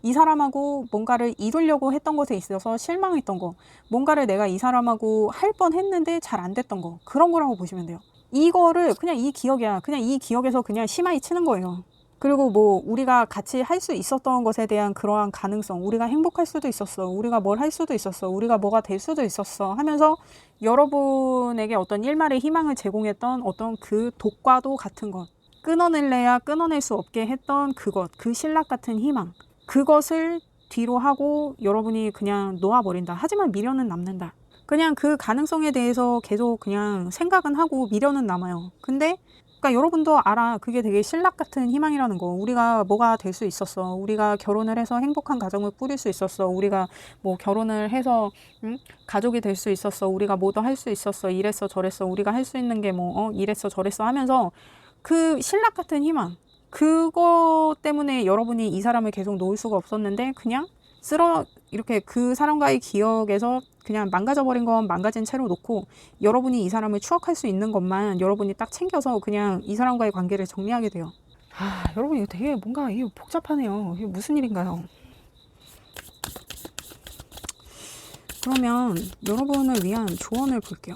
A: 이 사람하고 뭔가를 이루려고 했던 것에 있어서 실망했던 거, 뭔가를 내가 이 사람하고 할 뻔 했는데 잘 안 됐던 거, 그런 거라고 보시면 돼요. 이거를 그냥 이 기억이야. 그냥 이 기억에서 그냥 심하이 치는 거예요. 그리고 뭐 우리가 같이 할 수 있었던 것에 대한 그러한 가능성, 우리가 행복할 수도 있었어, 우리가 뭘 할 수도 있었어, 우리가 뭐가 될 수도 있었어 하면서 여러분에게 어떤 일말의 희망을 제공했던 어떤 그 독과도 같은 것, 끊어낼래야 끊어낼 수 없게 했던 그것, 그 신락 같은 희망, 그것을 뒤로 하고 여러분이 그냥 놓아버린다. 하지만 미련은 남는다. 그냥 그 가능성에 대해서 계속 그냥 생각은 하고 미련은 남아요. 근데 그러니까 여러분도 알아. 그게 되게 신락 같은 희망이라는 거. 우리가 뭐가 될 수 있었어. 우리가 결혼을 해서 행복한 가정을 꾸릴 수 있었어. 우리가 뭐 결혼을 해서 가족이 될 수 있었어. 우리가 뭐도 할 수 있었어. 이랬어 저랬어. 우리가 할 수 있는 게 뭐 이랬어 저랬어 하면서 그 신락 같은 희망, 그거 때문에 여러분이 이 사람을 계속 놓을 수가 없었는데 그냥 이렇게 그 사람과의 기억에서 그냥 망가져버린 건 망가진 채로 놓고 여러분이 이 사람을 추억할 수 있는 것만 여러분이 딱 챙겨서 그냥 이 사람과의 관계를 정리하게 돼요. 여러분 이거 되게 뭔가 이거 복잡하네요. 이게 무슨 일인가요? 그러면 여러분을 위한 조언을 볼게요.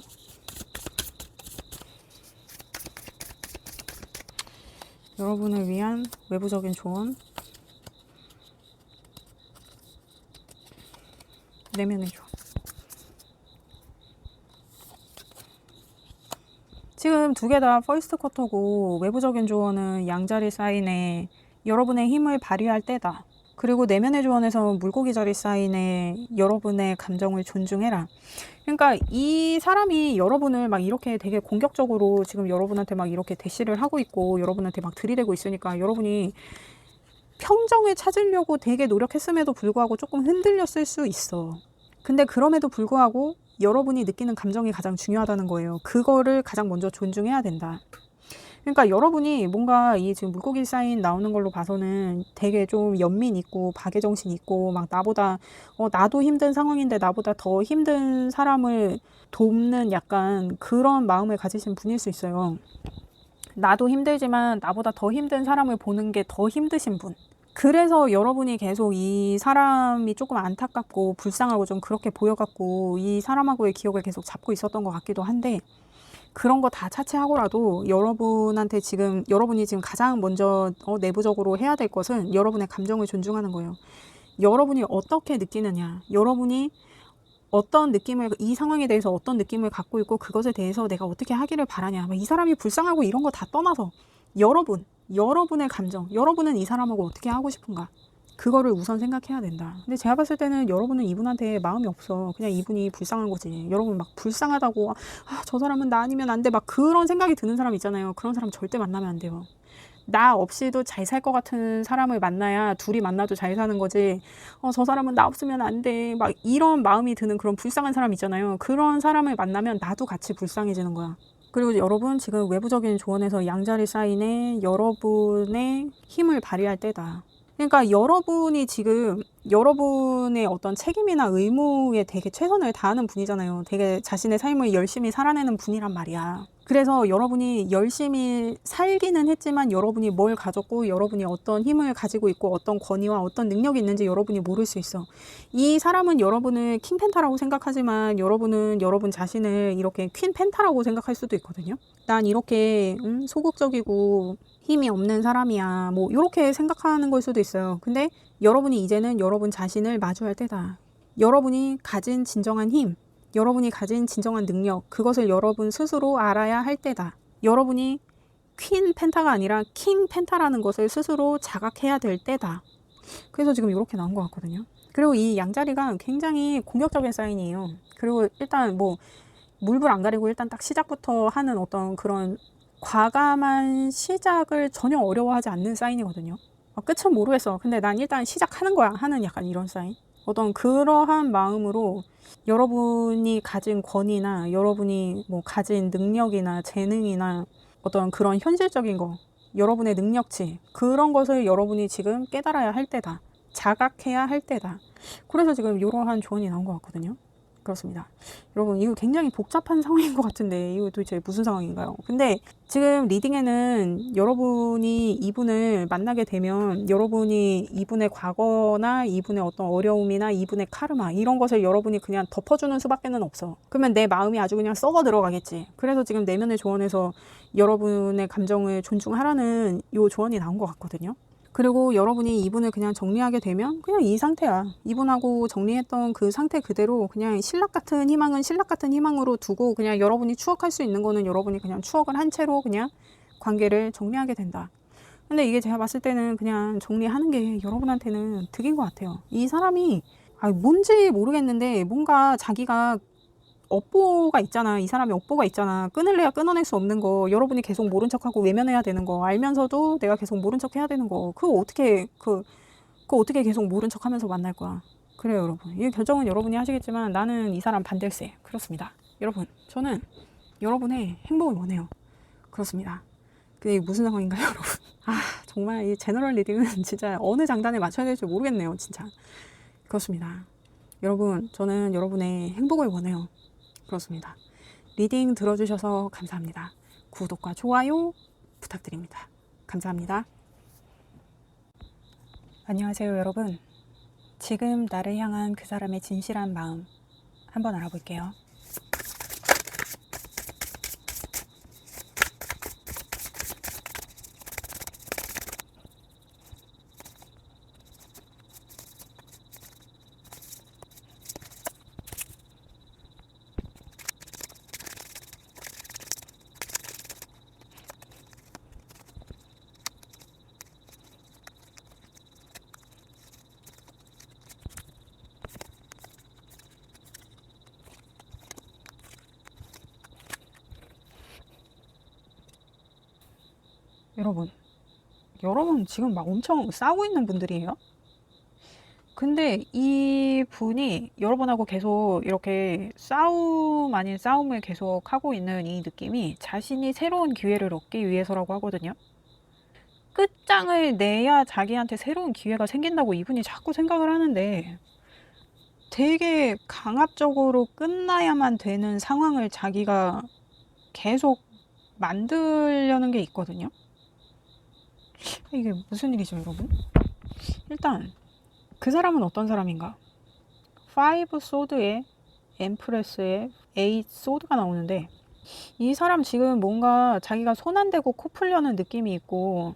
A: 여러분을 위한 외부적인 조언, 내면의 조언. 지금 두 개 다 퍼스트 쿼터고 외부적인 조언은 양자리 사인에 여러분의 힘을 발휘할 때다. 그리고 내면의 조언에서 물고기 자리 사인에 여러분의 감정을 존중해라. 그러니까 이 사람이 여러분을 막 이렇게 되게 공격적으로 지금 여러분한테 막 이렇게 대시를 하고 있고 여러분한테 막 들이대고 있으니까 여러분이 평정을 찾으려고 되게 노력했음에도 불구하고 조금 흔들렸을 수 있어. 근데 그럼에도 불구하고 여러분이 느끼는 감정이 가장 중요하다는 거예요. 그거를 가장 먼저 존중해야 된다. 그러니까 여러분이 뭔가 이 지금 물고기 사인 나오는 걸로 봐서는 되게 좀 연민 있고 박애정신 있고 막 나보다 나도 힘든 상황인데 나보다 더 힘든 사람을 돕는 약간 그런 마음을 가지신 분일 수 있어요. 나도 힘들지만 나보다 더 힘든 사람을 보는 게 더 힘드신 분. 그래서 여러분이 계속 이 사람이 조금 안타깝고 불쌍하고 좀 그렇게 보여갖고 이 사람하고의 기억을 계속 잡고 있었던 것 같기도 한데, 그런 거 다 차치하고라도 여러분이 지금 가장 먼저 내부적으로 해야 될 것은 여러분의 감정을 존중하는 거예요. 여러분이 어떻게 느끼느냐, 여러분이 이 상황에 대해서 어떤 느낌을 갖고 있고 그것에 대해서 내가 어떻게 하기를 바라냐, 이 사람이 불쌍하고 이런 거 다 떠나서 여러분의 감정, 여러분은 이 사람하고 어떻게 하고 싶은가, 그거를 우선 생각해야 된다. 근데 제가 봤을 때는 여러분은 이분한테 마음이 없어. 그냥 이분이 불쌍한 거지. 여러분 막 불쌍하다고 저 사람은 나 아니면 안 돼, 막 그런 생각이 드는 사람 있잖아요. 그런 사람 절대 만나면 안 돼요. 나 없이도 잘 살 것 같은 사람을 만나야 둘이 만나도 잘 사는 거지. 저 사람은 나 없으면 안 돼, 막 이런 마음이 드는 그런 불쌍한 사람 있잖아요. 그런 사람을 만나면 나도 같이 불쌍해지는 거야. 그리고 여러분 지금 외부적인 조언에서 양자리 사인에 여러분의 힘을 발휘할 때다. 그러니까 여러분이 지금 여러분의 어떤 책임이나 의무에 되게 최선을 다하는 분이잖아요. 되게 자신의 삶을 열심히 살아내는 분이란 말이야. 그래서 여러분이 열심히 살기는 했지만 여러분이 뭘 가졌고 여러분이 어떤 힘을 가지고 있고 어떤 권위와 어떤 능력이 있는지 여러분이 모를 수 있어. 이 사람은 여러분을 킹펜타라고 생각하지만 여러분은 여러분 자신을 이렇게 퀸펜타라고 생각할 수도 있거든요. 난 이렇게 소극적이고 힘이 없는 사람이야, 뭐 이렇게 생각하는 걸 수도 있어요. 근데 여러분이 이제는 여러분 자신을 마주할 때다. 여러분이 가진 진정한 힘, 여러분이 가진 진정한 능력, 그것을 여러분 스스로 알아야 할 때다. 여러분이 퀸 펜타가 아니라 킹 펜타라는 것을 스스로 자각해야 될 때다. 그래서 지금 이렇게 나온 것 같거든요. 그리고 이 양자리가 굉장히 공격적인 사인이에요. 그리고 일단 뭐 물불 안 가리고 일단 딱 시작부터 하는 어떤 그런 과감한 시작을 전혀 어려워하지 않는 사인이거든요. 끝은 모르겠어. 근데 난 일단 시작하는 거야 하는 약간 이런 사인. 어떤 그러한 마음으로 여러분이 가진 권위나 여러분이 뭐 가진 능력이나 재능이나 어떤 그런 현실적인 거, 여러분의 능력치, 그런 것을 여러분이 지금 깨달아야 할 때다. 자각해야 할 때다. 그래서 지금 이러한 조언이 나온 것 같거든요. 그렇습니다. 여러분, 이거 굉장히 복잡한 상황인 것 같은데 이거 도대체 무슨 상황인가요? 근데 지금 리딩에는 여러분이 이분을 만나게 되면 여러분이 이분의 과거나 이분의 어떤 어려움이나 이분의 카르마 이런 것을 여러분이 그냥 덮어주는 수밖에는 없어. 그러면 내 마음이 아주 그냥 썩어 들어가겠지. 그래서 지금 내면의 조언에서 여러분의 감정을 존중하라는 요 조언이 나온 것 같거든요. 그리고 여러분이 이분을 그냥 정리하게 되면 그냥 이 상태야. 이분하고 정리했던 그 상태 그대로 그냥 신락 같은 희망은 신락 같은 희망으로 두고 그냥 여러분이 추억할 수 있는 거는 여러분이 그냥 추억을 한 채로 그냥 관계를 정리하게 된다. 근데 이게 제가 봤을 때는 그냥 정리하는 게 여러분한테는 득인 것 같아요. 이 사람이 뭔지 모르겠는데 뭔가 자기가 업보가 있잖아. 이 사람이 업보가 있잖아. 끊을래야 끊어낼 수 없는 거. 여러분이 계속 모른 척하고 외면해야 되는 거. 알면서도 내가 계속 모른 척 해야 되는 거. 그거 어떻게 계속 모른 척 하면서 만날 거야. 그래요, 여러분. 이 결정은 여러분이 하시겠지만 나는 이 사람 반댈세. 그렇습니다. 여러분, 저는 여러분의 행복을 원해요. 그렇습니다. 그게 무슨 상황인가요, 여러분? 정말 이 제너럴 리딩은 진짜 어느 장단에 맞춰야 될지 모르겠네요, 진짜. 그렇습니다. 여러분, 저는 여러분의 행복을 원해요. 그렇습니다. 리딩 들어주셔서 감사합니다. 구독과 좋아요 부탁드립니다. 감사합니다. 안녕하세요, 여러분. 지금 나를 향한 그 사람의 진실한 마음 한번 알아볼게요. 여러분 지금 막 엄청 싸우고 있는 분들이에요? 근데 이 분이 여러분하고 계속 이렇게 싸움 아닌 싸움을 계속 하고 있는 이 느낌이 자신이 새로운 기회를 얻기 위해서라고 하거든요. 끝장을 내야 자기한테 새로운 기회가 생긴다고 이분이 자꾸 생각을 하는데 되게 강압적으로 끝나야만 되는 상황을 자기가 계속 만들려는 게 있거든요. 이게 무슨 일이죠, 여러분? 일단 그 사람은 어떤 사람인가? 5 소드에 엠프레스에 8 소드가 나오는데 이 사람 지금 뭔가 자기가 손 안 대고 코 풀려는 느낌이 있고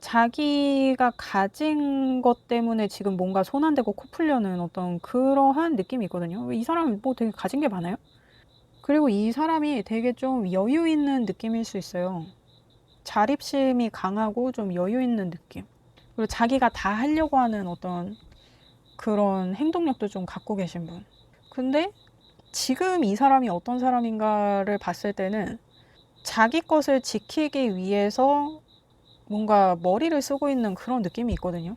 A: 자기가 가진 것 때문에 지금 뭔가 손 안 대고 코 풀려는 어떤 그러한 느낌이 있거든요. 이 사람은 뭐 되게 가진 게 많아요? 그리고 이 사람이 되게 좀 여유 있는 느낌일 수 있어요. 자립심이 강하고 좀 여유 있는 느낌. 그리고 자기가 다 하려고 하는 어떤 그런 행동력도 좀 갖고 계신 분. 근데 지금 이 사람이 어떤 사람인가를 봤을 때는 자기 것을 지키기 위해서 뭔가 머리를 쓰고 있는 그런 느낌이 있거든요.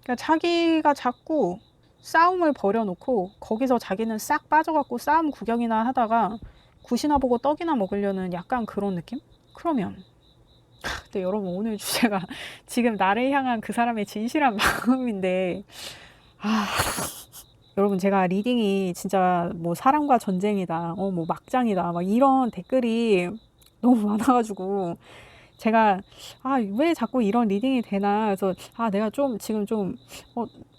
A: 그러니까 자기가 자꾸 싸움을 벌여놓고 거기서 자기는 싹 빠져갖고 싸움 구경이나 하다가 굿이나 보고 떡이나 먹으려는 약간 그런 느낌? 그러면 근데 여러분 오늘 주제가 지금 나를 향한 그 사람의 진실한 마음인데 여러분 제가 리딩이 진짜 뭐 사랑과 전쟁이다 뭐 막장이다 막 이런 댓글이 너무 많아가지고 제가 왜 자꾸 이런 리딩이 되나 그래서 내가 좀 지금 좀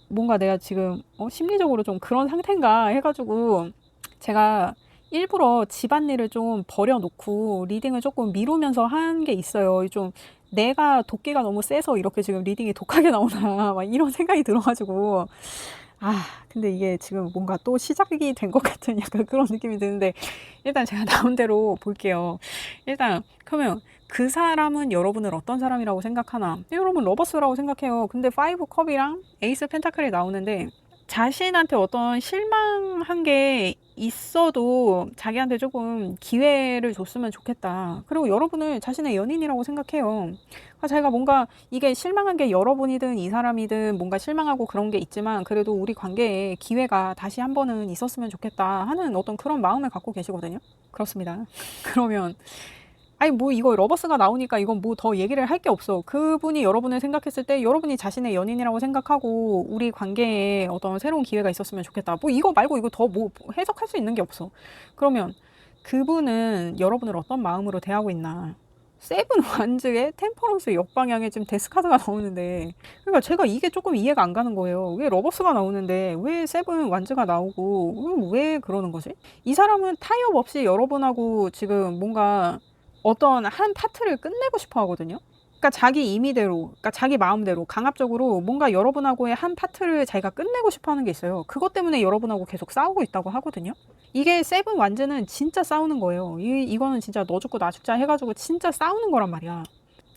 A: 뭔가 내가 지금 심리적으로 좀 그런 상태인가 해가지고 제가 일부러 집안일을 좀 버려놓고 리딩을 조금 미루면서 한 게 있어요. 좀 내가 도끼가 너무 세서 이렇게 지금 리딩이 독하게 나오나 막 이런 생각이 들어가지고 근데 이게 지금 뭔가 또 시작이 된 것 같은 약간 그런 느낌이 드는데 일단 제가 나온 대로 볼게요. 일단 그러면 그 사람은 여러분을 어떤 사람이라고 생각하나? 여러분 러버스라고 생각해요. 근데 5 컵이랑 에이스 펜타클이 나오는데 자신한테 어떤 실망한 게 있어도 자기한테 조금 기회를 줬으면 좋겠다. 그리고 여러분을 자신의 연인이라고 생각해요. 자기가 뭔가 이게 실망한 게 여러분이든 이 사람이든 뭔가 실망하고 그런 게 있지만 그래도 우리 관계에 기회가 다시 한 번은 있었으면 좋겠다 하는 어떤 그런 마음을 갖고 계시거든요. 그렇습니다. 그러면 아니 뭐 이거 러버스가 나오니까 이건 뭐 더 얘기를 할 게 없어. 그분이 여러분을 생각했을 때 여러분이 자신의 연인이라고 생각하고 우리 관계에 어떤 새로운 기회가 있었으면 좋겠다. 뭐 이거 말고 이거 더 뭐 해석할 수 있는 게 없어. 그러면 그분은 여러분을 어떤 마음으로 대하고 있나? 세븐 완즈의 템퍼런스 역방향에 지금 데스카드가 나오는데, 그러니까 제가 이게 조금 이해가 안 가는 거예요. 왜 러버스가 나오는데 왜 세븐 완즈가 나오고 왜 그러는 거지? 이 사람은 타협 없이 여러분하고 지금 뭔가 어떤 한 파트를 끝내고 싶어 하거든요. 그러니까 자기 임의대로, 그러니까 자기 마음대로 강압적으로 뭔가 여러분하고의 한 파트를 자기가 끝내고 싶어 하는 게 있어요. 그것 때문에 여러분하고 계속 싸우고 있다고 하거든요. 이게 세븐 완즈는 진짜 싸우는 거예요. 이거는 진짜 너 죽고 나 죽자 해가지고 진짜 싸우는 거란 말이야.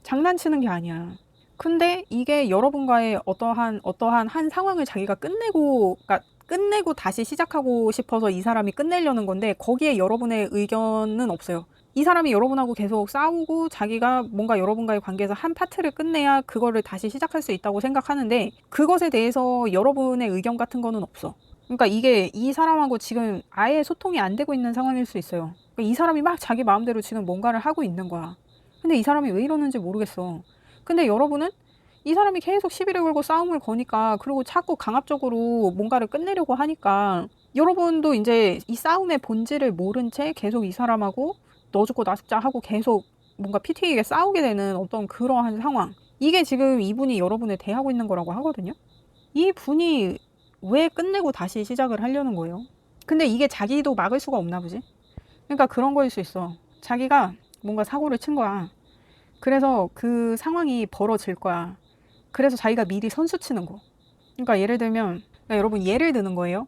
A: 장난치는 게 아니야. 근데 이게 여러분과의 어떠한 한 상황을 자기가 끝내고, 그러니까 끝내고 다시 시작하고 싶어서 이 사람이 끝내려는 건데 거기에 여러분의 의견은 없어요. 이 사람이 여러분하고 계속 싸우고 자기가 뭔가 여러분과의 관계에서 한 파트를 끝내야 그거를 다시 시작할 수 있다고 생각하는데 그것에 대해서 여러분의 의견 같은 거는 없어. 그러니까 이게 이 사람하고 지금 아예 소통이 안 되고 있는 상황일 수 있어요. 그러니까 이 사람이 막 자기 마음대로 지금 뭔가를 하고 있는 거야. 근데 이 사람이 왜 이러는지 모르겠어. 근데 여러분은 이 사람이 계속 시비를 걸고 싸움을 거니까, 그리고 자꾸 강압적으로 뭔가를 끝내려고 하니까 여러분도 이제 이 싸움의 본질을 모른 채 계속 이 사람하고 너 죽고 나 죽자 하고 계속 뭔가 피 튀기게 싸우게 되는 어떤 그러한 상황. 이게 지금 이분이 여러분을 대하고 있는 거라고 하거든요. 이 분이 왜 끝내고 다시 시작을 하려는 거예요? 근데 이게 자기도 막을 수가 없나 보지? 그러니까 그런 거일 수 있어. 자기가 뭔가 사고를 친 거야. 그래서 그 상황이 벌어질 거야. 그래서 자기가 미리 선수 치는 거. 그러니까 예를 들면, 그러니까 여러분 예를 드는 거예요.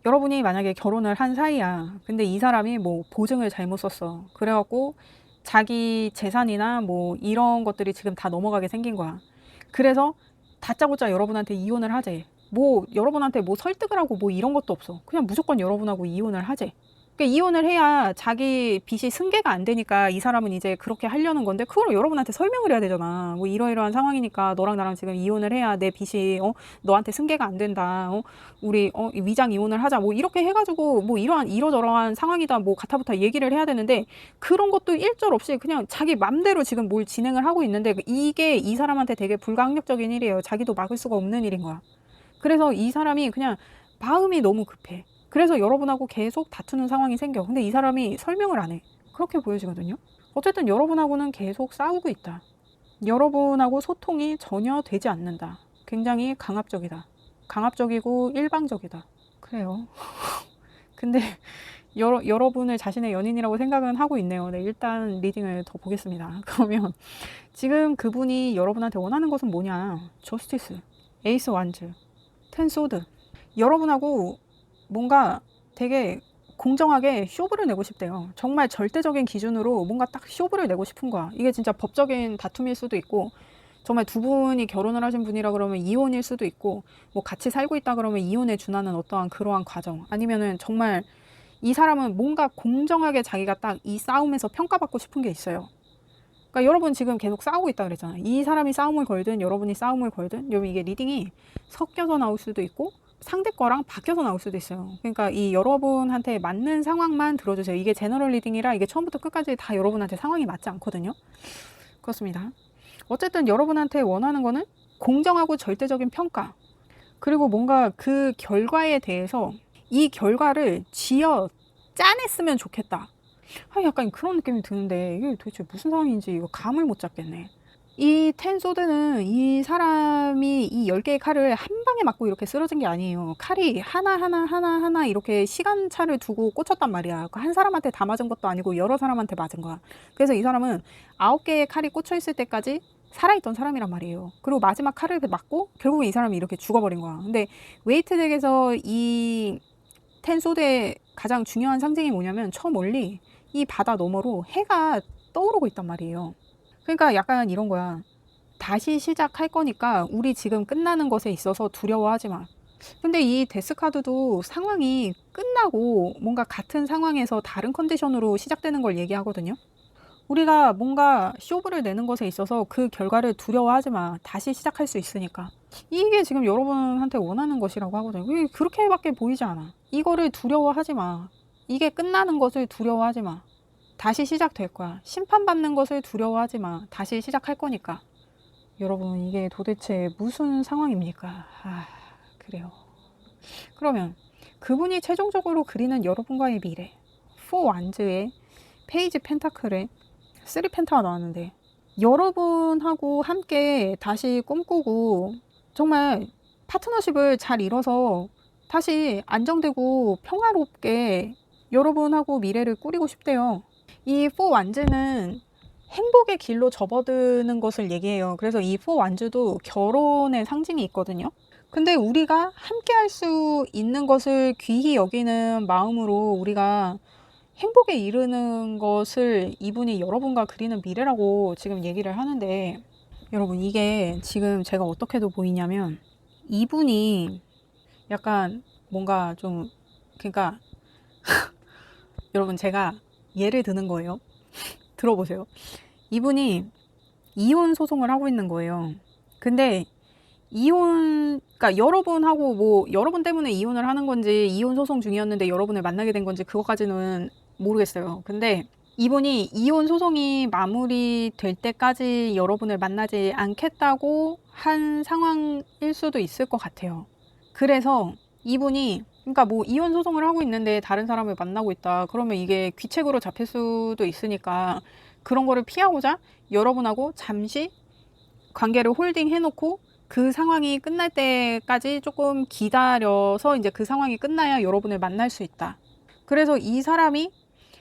A: 여러분이 만약에 결혼을 한 사이야. 근데 이 사람이 뭐 보증을 잘못 썼어. 그래갖고 자기 재산이나 뭐 이런 것들이 지금 다 넘어가게 생긴 거야. 그래서 다짜고짜 여러분한테 이혼을 하재. 뭐 여러분한테 뭐 설득을 하고 뭐 이런 것도 없어. 그냥 무조건 여러분하고 이혼을 하재. 그러니까 이혼을 해야 자기 빚이 승계가 안 되니까 이 사람은 이제 그렇게 하려는 건데 그걸 여러분한테 설명을 해야 되잖아. 뭐 이러이러한 상황이니까 너랑 나랑 지금 이혼을 해야 내 빚이 너한테 승계가 안 된다. 우리 위장 이혼을 하자. 뭐 이렇게 해가지고 뭐 이러저러한 상황이다. 뭐 가타부타 얘기를 해야 되는데 그런 것도 일절 없이 그냥 자기 맘대로 지금 뭘 진행을 하고 있는데 이게 이 사람한테 되게 불가항력적인 일이에요. 자기도 막을 수가 없는 일인 거야. 그래서 이 사람이 그냥 마음이 너무 급해. 그래서 여러분하고 계속 다투는 상황이 생겨. 근데 이 사람이 설명을 안 해. 그렇게 보여지거든요. 어쨌든 여러분하고는 계속 싸우고 있다. 여러분하고 소통이 전혀 되지 않는다. 굉장히 강압적이다. 강압적이고 일방적이다. 그래요. 근데 여러분을 자신의 연인이라고 생각은 하고 있네요. 네, 일단 리딩을 더 보겠습니다. 그러면 지금 그분이 여러분한테 원하는 것은 뭐냐? 저스티스, 에이스 완즈, 텐 소드. 여러분하고 뭔가 되게 공정하게 쇼부를 내고 싶대요. 정말 절대적인 기준으로 뭔가 딱 쇼부를 내고 싶은 거야. 이게 진짜 법적인 다툼일 수도 있고 정말 두 분이 결혼을 하신 분이라 그러면 이혼일 수도 있고 뭐 같이 살고 있다 그러면 이혼에 준하는 어떠한 그러한 과정, 아니면은 정말 이 사람은 뭔가 공정하게 자기가 딱 이 싸움에서 평가받고 싶은 게 있어요. 그러니까 여러분 지금 계속 싸우고 있다 그랬잖아요. 이 사람이 싸움을 걸든 여러분이 싸움을 걸든, 여러분 이게 리딩이 섞여서 나올 수도 있고 상대 거랑 바뀌어서 나올 수도 있어요. 그러니까 이 여러분한테 맞는 상황만 들어주세요. 이게 제너럴 리딩이라 이게 처음부터 끝까지 다 여러분한테 상황이 맞지 않거든요. 그렇습니다. 어쨌든 여러분한테 원하는 거는 공정하고 절대적인 평가, 그리고 뭔가 그 결과에 대해서 이 결과를 쥐어 짜냈으면 좋겠다. 약간 그런 느낌이 드는데 이게 도대체 무슨 상황인지 이거 감을 못 잡겠네. 이 텐소드는 이 사람이 이 10개의 칼을 한 방에 맞고 이렇게 쓰러진 게 아니에요. 칼이 하나 이렇게 시간차를 두고 꽂혔단 말이야. 한 사람한테 다 맞은 것도 아니고 여러 사람한테 맞은 거야. 그래서 이 사람은 9개의 칼이 꽂혀 있을 때까지 살아있던 사람이란 말이에요. 그리고 마지막 칼을 맞고 결국은 이 사람이 이렇게 죽어버린 거야. 근데 웨이트 덱에서 이 텐소드의 가장 중요한 상징이 뭐냐면 저 멀리 이 바다 너머로 해가 떠오르고 있단 말이에요. 그러니까 약간 이런 거야. 다시 시작할 거니까 우리 지금 끝나는 것에 있어서 두려워하지 마. 근데 이 데스카드도 상황이 끝나고 뭔가 같은 상황에서 다른 컨디션으로 시작되는 걸 얘기하거든요. 우리가 뭔가 쇼부를 내는 것에 있어서 그 결과를 두려워하지 마. 다시 시작할 수 있으니까. 이게 지금 여러분한테 원하는 것이라고 하거든요. 그렇게밖에 보이지 않아. 이거를 두려워하지 마. 이게 끝나는 것을 두려워하지 마. 다시 시작될 거야. 심판받는 것을 두려워하지 마. 다시 시작할 거니까. 여러분, 이게 도대체 무슨 상황입니까? 그래요. 그러면 그분이 최종적으로 그리는 여러분과의 미래. 4 완즈에 페이지 펜타클에 3 펜타가 나왔는데, 여러분하고 함께 다시 꿈꾸고 정말 파트너십을 잘 이뤄서 다시 안정되고 평화롭게 여러분하고 미래를 꾸리고 싶대요. 이 4 완즈는 행복의 길로 접어드는 것을 얘기해요. 그래서 이 4 완즈도 결혼의 상징이 있거든요. 근데 우리가 함께 할 수 있는 것을 귀히 여기는 마음으로 우리가 행복에 이르는 것을 이분이 여러분과 그리는 미래라고 지금 얘기를 하는데, 여러분, 이게 지금 제가 어떻게도 보이냐면 이분이 약간 뭔가 좀, 그러니까 여러분, 제가 예를 드는 거예요. 들어보세요. 이분이 이혼 소송을 하고 있는 거예요. 근데 그러니까 여러분하고 뭐 여러분 때문에 이혼을 하는 건지 이혼 소송 중이었는데 여러분을 만나게 된 건지 그것까지는 모르겠어요. 근데 이분이 이혼 소송이 마무리될 때까지 여러분을 만나지 않겠다고 한 상황일 수도 있을 것 같아요. 그래서 이분이, 그러니까 뭐 이혼 소송을 하고 있는데 다른 사람을 만나고 있다. 그러면 이게 귀책으로 잡힐 수도 있으니까 그런 거를 피하고자 여러분하고 잠시 관계를 홀딩 해놓고 그 상황이 끝날 때까지 조금 기다려서 이제 그 상황이 끝나야 여러분을 만날 수 있다. 그래서 이 사람이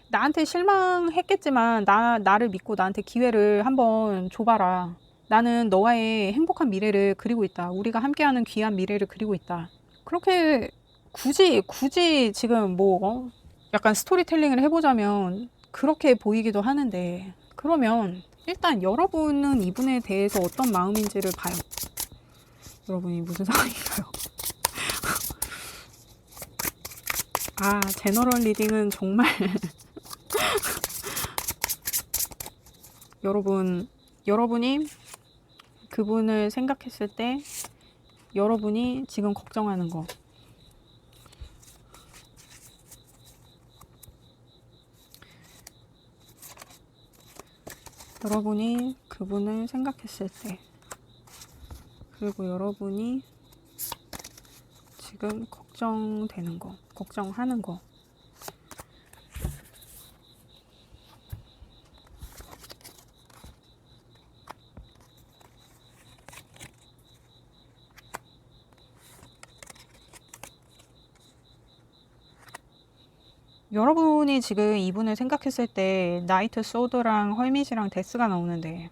A: 나한테 실망했겠지만 나를 믿고 나한테 기회를 한번 줘봐라. 나는 너와의 행복한 미래를 그리고 있다. 우리가 함께하는 귀한 미래를 그리고 있다. 그렇게 굳이 지금 뭐 약간 스토리텔링을 해보자면 그렇게 보이기도 하는데, 그러면 일단 여러분은 이분에 대해서 어떤 마음인지를 봐요. 여러분이 무슨 상황인가요? 제너럴 리딩은 정말 여러분이 그분을 생각했을 때 여러분이 지금 걱정하는 거, 여러분이 그분을 생각했을 때, 그리고 여러분이 지금 걱정되는 거, 걱정하는 거. 여러분이 지금 이분을 생각했을 때 나이트 소드랑 헐밋이랑 데스가 나오는데,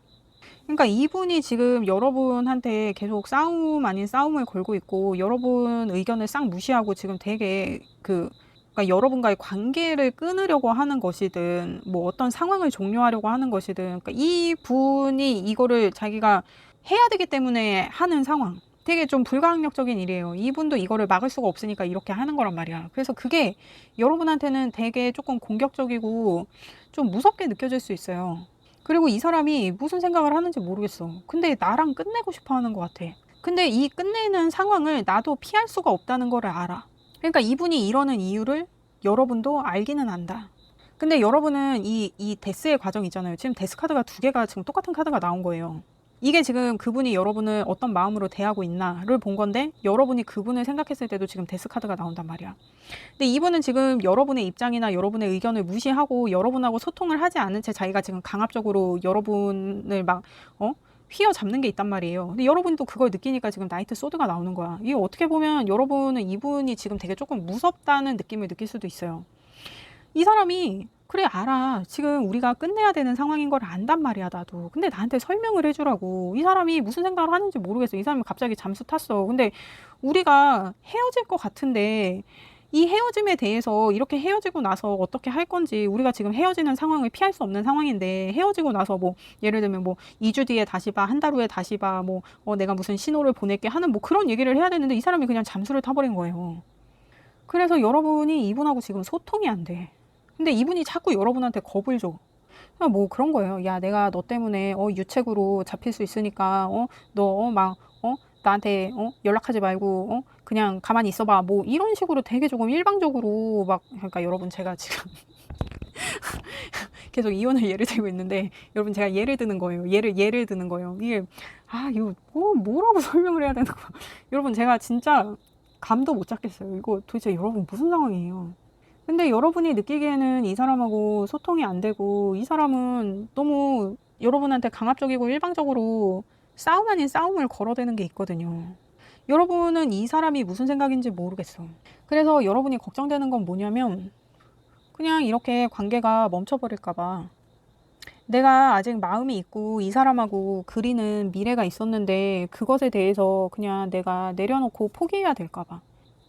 A: 그러니까 이분이 지금 여러분한테 계속 싸움 아닌 싸움을 걸고 있고 여러분 의견을 싹 무시하고 지금 되게 그러니까 여러분과의 관계를 끊으려고 하는 것이든 뭐 어떤 상황을 종료하려고 하는 것이든, 그러니까 이분이 이거를 자기가 해야 되기 때문에 하는 상황, 되게 좀 불가항력적인 일이에요. 이분도 이거를 막을 수가 없으니까 이렇게 하는 거란 말이야. 그래서 그게 여러분한테는 되게 조금 공격적이고 좀 무섭게 느껴질 수 있어요. 그리고 이 사람이 무슨 생각을 하는지 모르겠어. 근데 나랑 끝내고 싶어 하는 것 같아. 근데 이 끝내는 상황을 나도 피할 수가 없다는 거를 알아. 그러니까 이분이 이러는 이유를 여러분도 알기는 안다. 근데 여러분은 이 데스의 과정 있잖아요. 지금 데스 카드가 2개가 지금 똑같은 카드가 나온 거예요. 이게 지금 그분이 여러분을 어떤 마음으로 대하고 있나를 본 건데, 여러분이 그분을 생각했을 때도 지금 데스 카드가 나온단 말이야. 근데 이분은 지금 여러분의 입장이나 여러분의 의견을 무시하고 여러분하고 소통을 하지 않은 채 자기가 지금 강압적으로 여러분을 막 휘어잡는 게 있단 말이에요. 근데 여러분도 그걸 느끼니까 지금 나이트 소드가 나오는 거야. 이게 어떻게 보면 여러분은 이분이 지금 되게 조금 무섭다는 느낌을 느낄 수도 있어요. 이 사람이 그래 알아. 지금 우리가 끝내야 되는 상황인 걸 안단 말이야 나도. 근데 나한테 설명을 해주라고. 이 사람이 무슨 생각을 하는지 모르겠어. 이 사람이 갑자기 잠수 탔어. 근데 우리가 헤어질 것 같은데 이 헤어짐에 대해서 이렇게 헤어지고 나서 어떻게 할 건지, 우리가 지금 헤어지는 상황을 피할 수 없는 상황인데 헤어지고 나서 뭐 예를 들면 뭐 2주 뒤에 다시 봐, 한 달 후에 다시 봐, 뭐 내가 무슨 신호를 보낼게 하는 뭐 그런 얘기를 해야 되는데 이 사람이 그냥 잠수를 타버린 거예요. 그래서 여러분이 이분하고 지금 소통이 안 돼. 근데 이분이 자꾸 여러분한테 겁을 줘. 그냥 뭐 그런 거예요. 야, 내가 너 때문에 유책으로 잡힐 수 있으니까 너 막 나한테 연락하지 말고 그냥 가만히 있어봐. 뭐 이런 식으로 되게 조금 일방적으로 막, 그러니까 여러분 제가 지금 계속 이혼을 예를 들고 있는데, 여러분 제가 예를 드는 거예요. 예를 드는 거예요. 이게, 이거 뭐라고 설명을 해야 되나 봐. 여러분 제가 진짜 감도 못 잡겠어요. 이거 도대체 여러분 무슨 상황이에요? 근데 여러분이 느끼기에는 이 사람하고 소통이 안 되고, 이 사람은 너무 여러분한테 강압적이고 일방적으로 싸움 아닌 싸움을 걸어대는 게 있거든요. 여러분은 이 사람이 무슨 생각인지 모르겠어. 그래서 여러분이 걱정되는 건 뭐냐면, 그냥 이렇게 관계가 멈춰버릴까봐. 내가 아직 마음이 있고 이 사람하고 그리는 미래가 있었는데, 그것에 대해서 그냥 내가 내려놓고 포기해야 될까봐.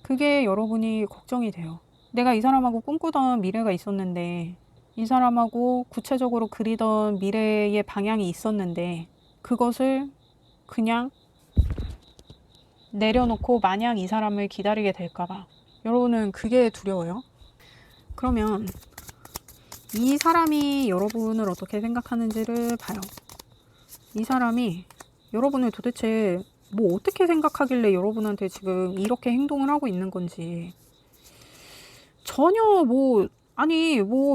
A: 그게 여러분이 걱정이 돼요. 내가 이 사람하고 꿈꾸던 미래가 있었는데, 이 사람하고 구체적으로 그리던 미래의 방향이 있었는데, 그것을 그냥 내려놓고 마냥 이 사람을 기다리게 될까봐. 여러분은 그게 두려워요. 그러면 이 사람이 여러분을 어떻게 생각하는지를 봐요. 이 사람이 여러분을 도대체 뭐 어떻게 생각하길래 여러분한테 지금 이렇게 행동을 하고 있는 건지. 전혀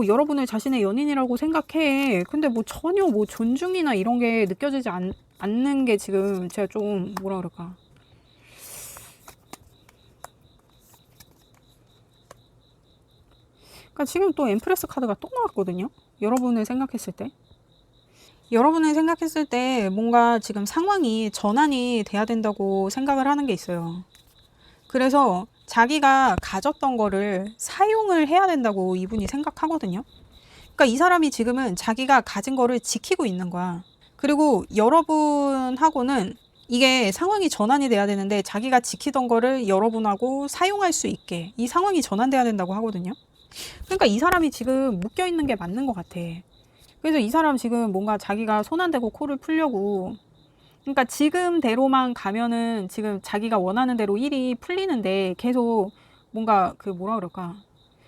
A: 여러분을 자신의 연인이라고 생각해. 근데 전혀 존중이나 이런 게 느껴지지 않는 게 지금 제가 좀 뭐라 그럴까. 그러니까 지금 또 엠프레스 카드가 또 나왔거든요. 여러분을 생각했을 때 뭔가 지금 상황이 전환이 돼야 된다고 생각을 하는 게 있어요. 그래서 자기가 가졌던 거를 사용을 해야 된다고 이분이 생각하거든요. 그러니까 이 사람이 지금은 자기가 가진 거를 지키고 있는 거야. 그리고 여러분하고는 이게 상황이 전환이 돼야 되는데, 자기가 지키던 거를 여러분하고 사용할 수 있게 이 상황이 전환돼야 된다고 하거든요. 그러니까 이 사람이 지금 묶여 있는 게 맞는 것 같아. 그래서 이 사람 지금 뭔가 자기가 손 안 대고 코를 풀려고, 그러니까 지금대로만 가면은 지금 자기가 원하는 대로 일이 풀리는데, 계속 뭔가 뭐라 그럴까.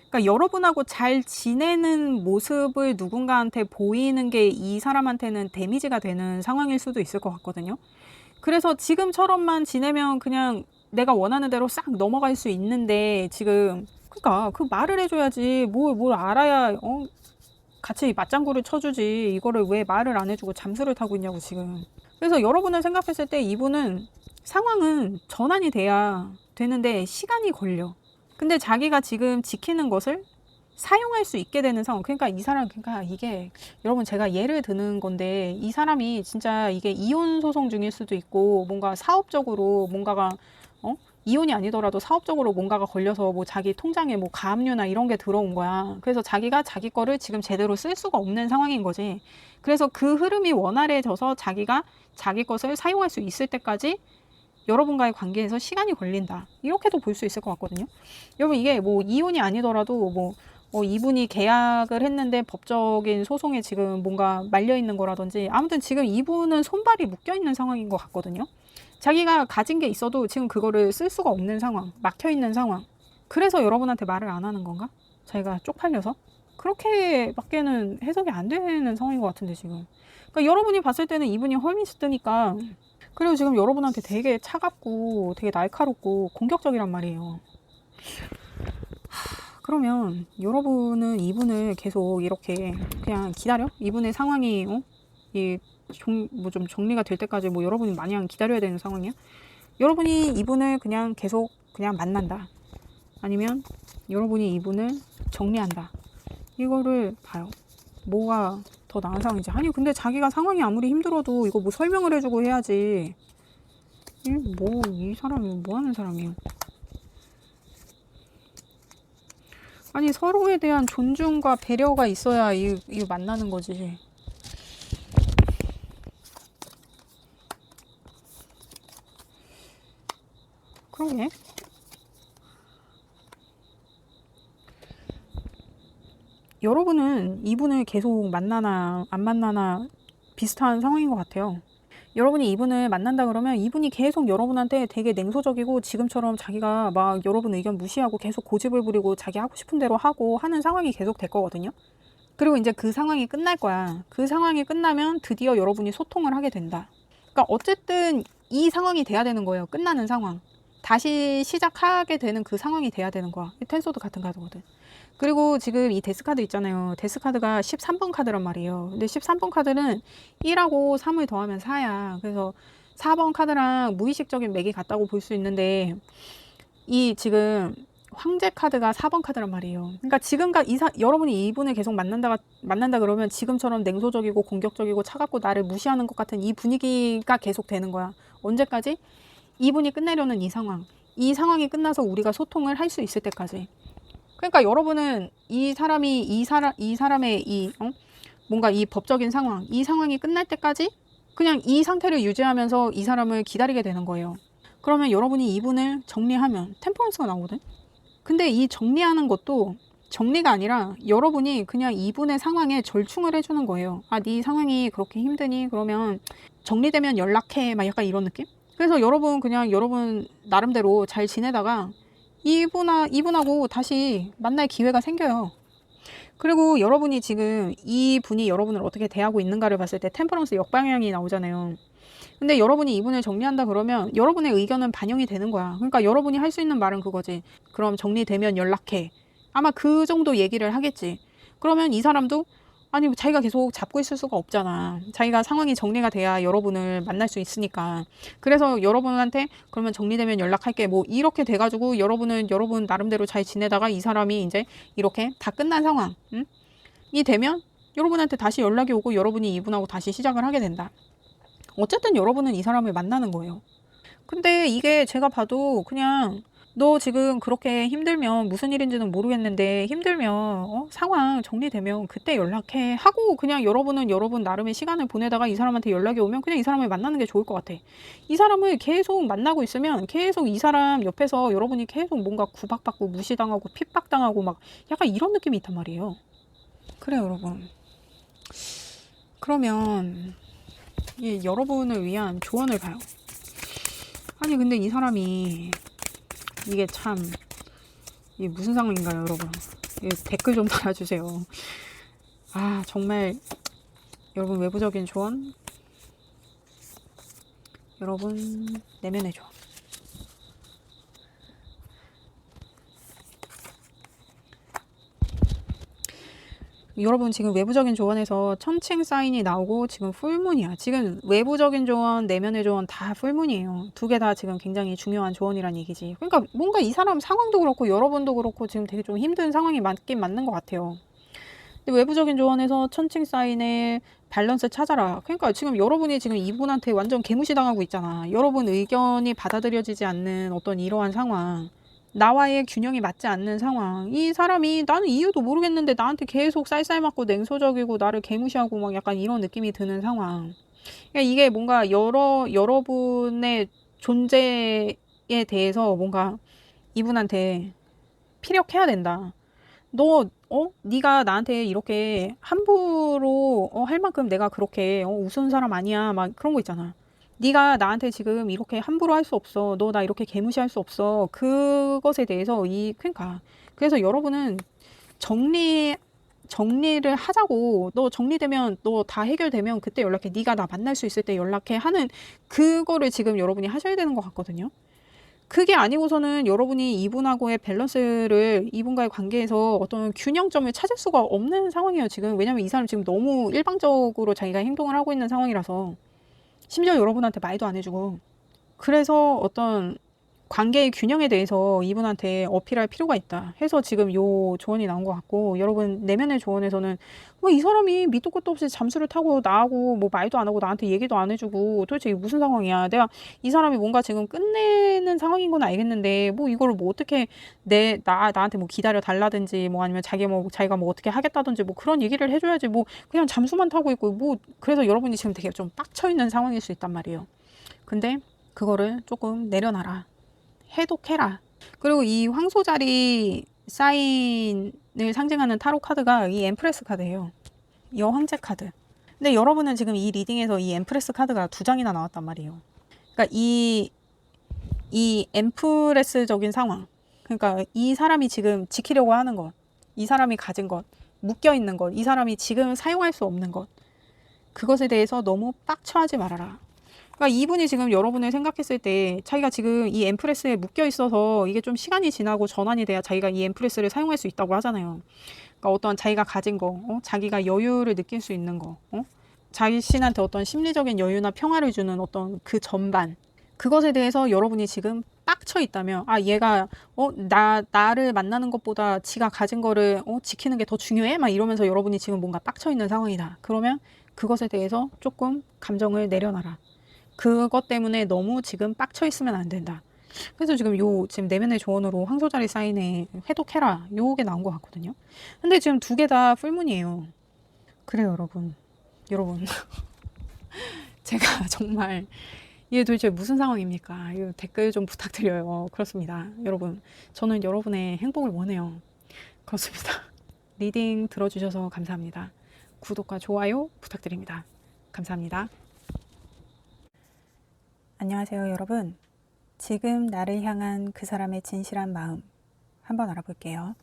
A: 그러니까 여러분하고 잘 지내는 모습을 누군가한테 보이는 게 이 사람한테는 데미지가 되는 상황일 수도 있을 것 같거든요. 그래서 지금처럼만 지내면 그냥 내가 원하는 대로 싹 넘어갈 수 있는데, 지금 그러니까 그 말을 해줘야지. 뭘 알아야 같이 맞장구를 쳐주지. 이거를 왜 말을 안 해주고 잠수를 타고 있냐고 지금. 그래서 여러분을 생각했을 때 이분은 상황은 전환이 돼야 되는데 시간이 걸려. 근데 자기가 지금 지키는 것을 사용할 수 있게 되는 상황. 그러니까 이게 여러분 제가 예를 드는 건데, 이 사람이 진짜 이게 이혼 소송 중일 수도 있고, 뭔가 사업적으로 뭔가가 이혼이 아니더라도 사업적으로 뭔가가 걸려서 자기 통장에 가압류나 이런 게 들어온 거야. 그래서 자기가 자기 거를 지금 제대로 쓸 수가 없는 상황인 거지. 그래서 그 흐름이 원활해져서 자기가 자기 것을 사용할 수 있을 때까지 여러분과의 관계에서 시간이 걸린다. 이렇게도 볼 수 있을 것 같거든요. 여러분 이게 이혼이 아니더라도 이분이 계약을 했는데 법적인 소송에 지금 뭔가 말려 있는 거라든지, 아무튼 지금 이분은 손발이 묶여 있는 상황인 것 같거든요. 자기가 가진 게 있어도 지금 그거를 쓸 수가 없는 상황, 막혀 있는 상황. 그래서 여러분한테 말을 안 하는 건가? 자기가 쪽팔려서? 그렇게밖에는 해석이 안 되는 상황인 것 같은데 지금. 그러니까 여러분이 봤을 때는 이분이 헐미스트니까, 그리고 지금 여러분한테 되게 차갑고 되게 날카롭고 공격적이란 말이에요. 그러면 여러분은 이분을 계속 이렇게 그냥 기다려? 이분의 상황이 좀 정리가 될 때까지 여러분이 마냥 기다려야 되는 상황이야? 여러분이 이분을 그냥 계속 그냥 만난다. 아니면 여러분이 이분을 정리한다. 이거를 봐요. 뭐가 더 나은 상황이지? 아니 근데 자기가 상황이 아무리 힘들어도 이거 설명을 해주고 해야지. 이 사람이 뭐 하는 사람이에요? 아니 서로에 대한 존중과 배려가 있어야 이거 만나는 거지. 그러게. 여러분은 이분을 계속 만나나 안 만나나 비슷한 상황인 것 같아요. 여러분이 이분을 만난다 그러면 이분이 계속 여러분한테 되게 냉소적이고, 지금처럼 자기가 여러분 의견 무시하고 계속 고집을 부리고 자기 하고 싶은 대로 하고 하는 상황이 계속 될 거거든요. 그리고 이제 그 상황이 끝날 거야. 그 상황이 끝나면 드디어 여러분이 소통을 하게 된다. 그러니까 어쨌든 이 상황이 돼야 되는 거예요. 끝나는 상황. 다시 시작하게 되는 그 상황이 돼야 되는 거야. 텐소드 같은 카드거든. 그리고 지금 이 데스카드 있잖아요. 데스카드가 13번 카드란 말이에요. 근데 13번 카드는 1하고 3을 더하면 4야. 그래서 4번 카드랑 무의식적인 맥이 같다고 볼 수 있는데, 이 지금 황제 카드가 4번 카드란 말이에요. 그러니까 지금까지 여러분이 이분을 계속 만난다 그러면 지금처럼 냉소적이고 공격적이고 차갑고 나를 무시하는 것 같은 이 분위기가 계속 되는 거야. 언제까지? 이분이 끝내려는 이 상황. 이 상황이 끝나서 우리가 소통을 할 수 있을 때까지. 그러니까 여러분은 이 사람의 뭔가 이 법적인 상황, 이 상황이 끝날 때까지 그냥 이 상태를 유지하면서 이 사람을 기다리게 되는 거예요. 그러면 여러분이 이분을 정리하면 템퍼런스가 나오거든. 근데 이 정리하는 것도 정리가 아니라 여러분이 그냥 이분의 상황에 절충을 해주는 거예요. 아, 네 상황이 그렇게 힘드니? 그러면 정리되면 연락해. 막 약간 이런 느낌? 그래서 여러분 그냥 여러분 나름대로 잘 지내다가 이분하고 다시 만날 기회가 생겨요. 그리고 여러분이 지금 이 분이 여러분을 어떻게 대하고 있는가를 봤을 때 템퍼런스 역방향이 나오잖아요. 근데 여러분이 이분을 정리한다 그러면 여러분의 의견은 반영이 되는 거야. 그러니까 여러분이 할 수 있는 말은 그거지. 그럼 정리되면 연락해. 아마 그 정도 얘기를 하겠지. 그러면 이 사람도 아니 자기가 계속 잡고 있을 수가 없잖아. 자기가 상황이 정리가 돼야 여러분을 만날 수 있으니까. 그래서 여러분한테 그러면 정리되면 연락할게. 뭐 이렇게 돼가지고 여러분은 여러분 나름대로 잘 지내다가 이 사람이 이제 이렇게 다 끝난 상황. 이 되면 여러분한테 다시 연락이 오고 여러분이 이분하고 다시 시작을 하게 된다. 어쨌든 여러분은 이 사람을 만나는 거예요. 근데 이게 제가 봐도 그냥 너 지금 그렇게 힘들면 무슨 일인지는 모르겠는데 힘들면 상황 정리되면 그때 연락해 하고 그냥 여러분은 여러분 나름의 시간을 보내다가 이 사람한테 연락이 오면 그냥 이 사람을 만나는 게 좋을 것 같아. 이 사람을 계속 만나고 있으면 계속 이 사람 옆에서 여러분이 계속 뭔가 구박받고 무시당하고 핍박당하고 막 약간 이런 느낌이 있단 말이에요. 그래요, 여러분. 그러면 여러분을 위한 조언을 봐요. 아니 근데 이 사람이 이게 참 이게 무슨 상황인가요, 여러분? 댓글 좀 달아주세요. 아 정말 여러분 외부적인 조언, 여러분 내면의 조언. 여러분 지금 외부적인 조언에서 천칭 사인이 나오고 지금 풀문이야. 지금 외부적인 조언, 내면의 조언 다 풀문이에요. 두 개 다 지금 굉장히 중요한 조언이란 얘기지. 그러니까 뭔가 이 사람 상황도 그렇고 여러분도 그렇고 지금 되게 좀 힘든 상황이 맞긴 맞는 것 같아요. 근데 외부적인 조언에서 천칭 사인의 밸런스 찾아라. 그러니까 지금 여러분이 지금 이분한테 완전 개무시당하고 있잖아. 여러분 의견이 받아들여지지 않는 어떤 이러한 상황. 나와의 균형이 맞지 않는 상황. 이 사람이 나는 이유도 모르겠는데 나한테 계속 쌀쌀 맞고 냉소적이고 나를 개무시하고 막 약간 이런 느낌이 드는 상황. 그러니까 이게 뭔가 여러분의 존재에 대해서 뭔가 이분한테 피력해야 된다. 네가 나한테 이렇게 함부로 할 만큼 내가 그렇게 우스운 사람 아니야. 막 그런 거 있잖아. 네가 나한테 지금 이렇게 함부로 할 수 없어. 너 나 이렇게 개무시할 수 없어. 그것에 대해서 그러니까 그래서 여러분은 정리를 하자고. 너 정리되면 너 다 해결되면 그때 연락해. 네가 나 만날 수 있을 때 연락해 하는 그거를 지금 여러분이 하셔야 되는 것 같거든요. 그게 아니고서는 여러분이 이분하고의 밸런스를 이분과의 관계에서 어떤 균형점을 찾을 수가 없는 상황이에요, 지금. 왜냐면 이 사람 지금 너무 일방적으로 자기가 행동을 하고 있는 상황이라서. 심지어 여러분한테 말도 안 해주고. 그래서 어떤 관계의 균형에 대해서 이분한테 어필할 필요가 있다 해서 지금 요 조언이 나온 것 같고, 여러분 내면의 조언에서는 뭐 이 사람이 밑도 끝도 없이 잠수를 타고 나하고 뭐 말도 안 하고 나한테 얘기도 안 해주고 도대체 이게 무슨 상황이야. 내가 이 사람이 뭔가 지금 끝내는 상황인 건 알겠는데 뭐 이거를 뭐 어떻게 나한테 뭐 기다려 달라든지 뭐 아니면 자기가 뭐 어떻게 하겠다든지 뭐 그런 얘기를 해줘야지. 뭐 그냥 잠수만 타고 있고 뭐. 그래서 여러분이 지금 되게 좀 빡쳐 있는 상황일 수 있단 말이에요. 근데 그거를 조금 내려놔라. 해독해라. 그리고 이 황소자리 사인을 상징하는 타로 카드가 이 엠프레스 카드예요. 여황제 카드. 근데 여러분은 지금 이 리딩에서 이 엠프레스 카드가 2장이나 나왔단 말이에요. 그러니까 이 엠프레스적인 상황. 그러니까 이 사람이 지금 지키려고 하는 것, 이 사람이 가진 것, 묶여 있는 것, 이 사람이 지금 사용할 수 없는 것, 그것에 대해서 너무 빡쳐하지 말아라. 그러니까 이분이 지금 여러분을 생각했을 때 자기가 지금 이 엠프레스에 묶여 있어서 이게 좀 시간이 지나고 전환이 돼야 자기가 이 엠프레스를 사용할 수 있다고 하잖아요. 그러니까 어떤 자기가 가진 거, 자기가 여유를 느낄 수 있는 거, 자신한테 어떤 심리적인 여유나 평화를 주는 어떤 그 전반, 그것에 대해서 여러분이 지금 빡쳐 있다면, 아, 얘가, 나를 만나는 것보다 지가 가진 거를, 지키는 게 더 중요해? 막 이러면서 여러분이 지금 뭔가 빡쳐 있는 상황이다. 그러면 그것에 대해서 조금 감정을 내려놔라. 그것 때문에 너무 지금 빡쳐 있으면 안 된다. 그래서 지금 내면의 조언으로 황소자리 사인에 회독해라. 요게 나온 것 같거든요. 근데 지금 두 개 다 풀문이에요. 그래요, 여러분. 여러분. 제가 정말 이게 도대체 무슨 상황입니까? 이거 댓글 좀 부탁드려요. 그렇습니다. 여러분. 저는 여러분의 행복을 원해요. 그렇습니다. 리딩 들어주셔서 감사합니다. 구독과 좋아요 부탁드립니다. 감사합니다. 안녕하세요, 여러분. 지금 나를 향한 그 사람의 진실한 마음 한번 알아볼게요.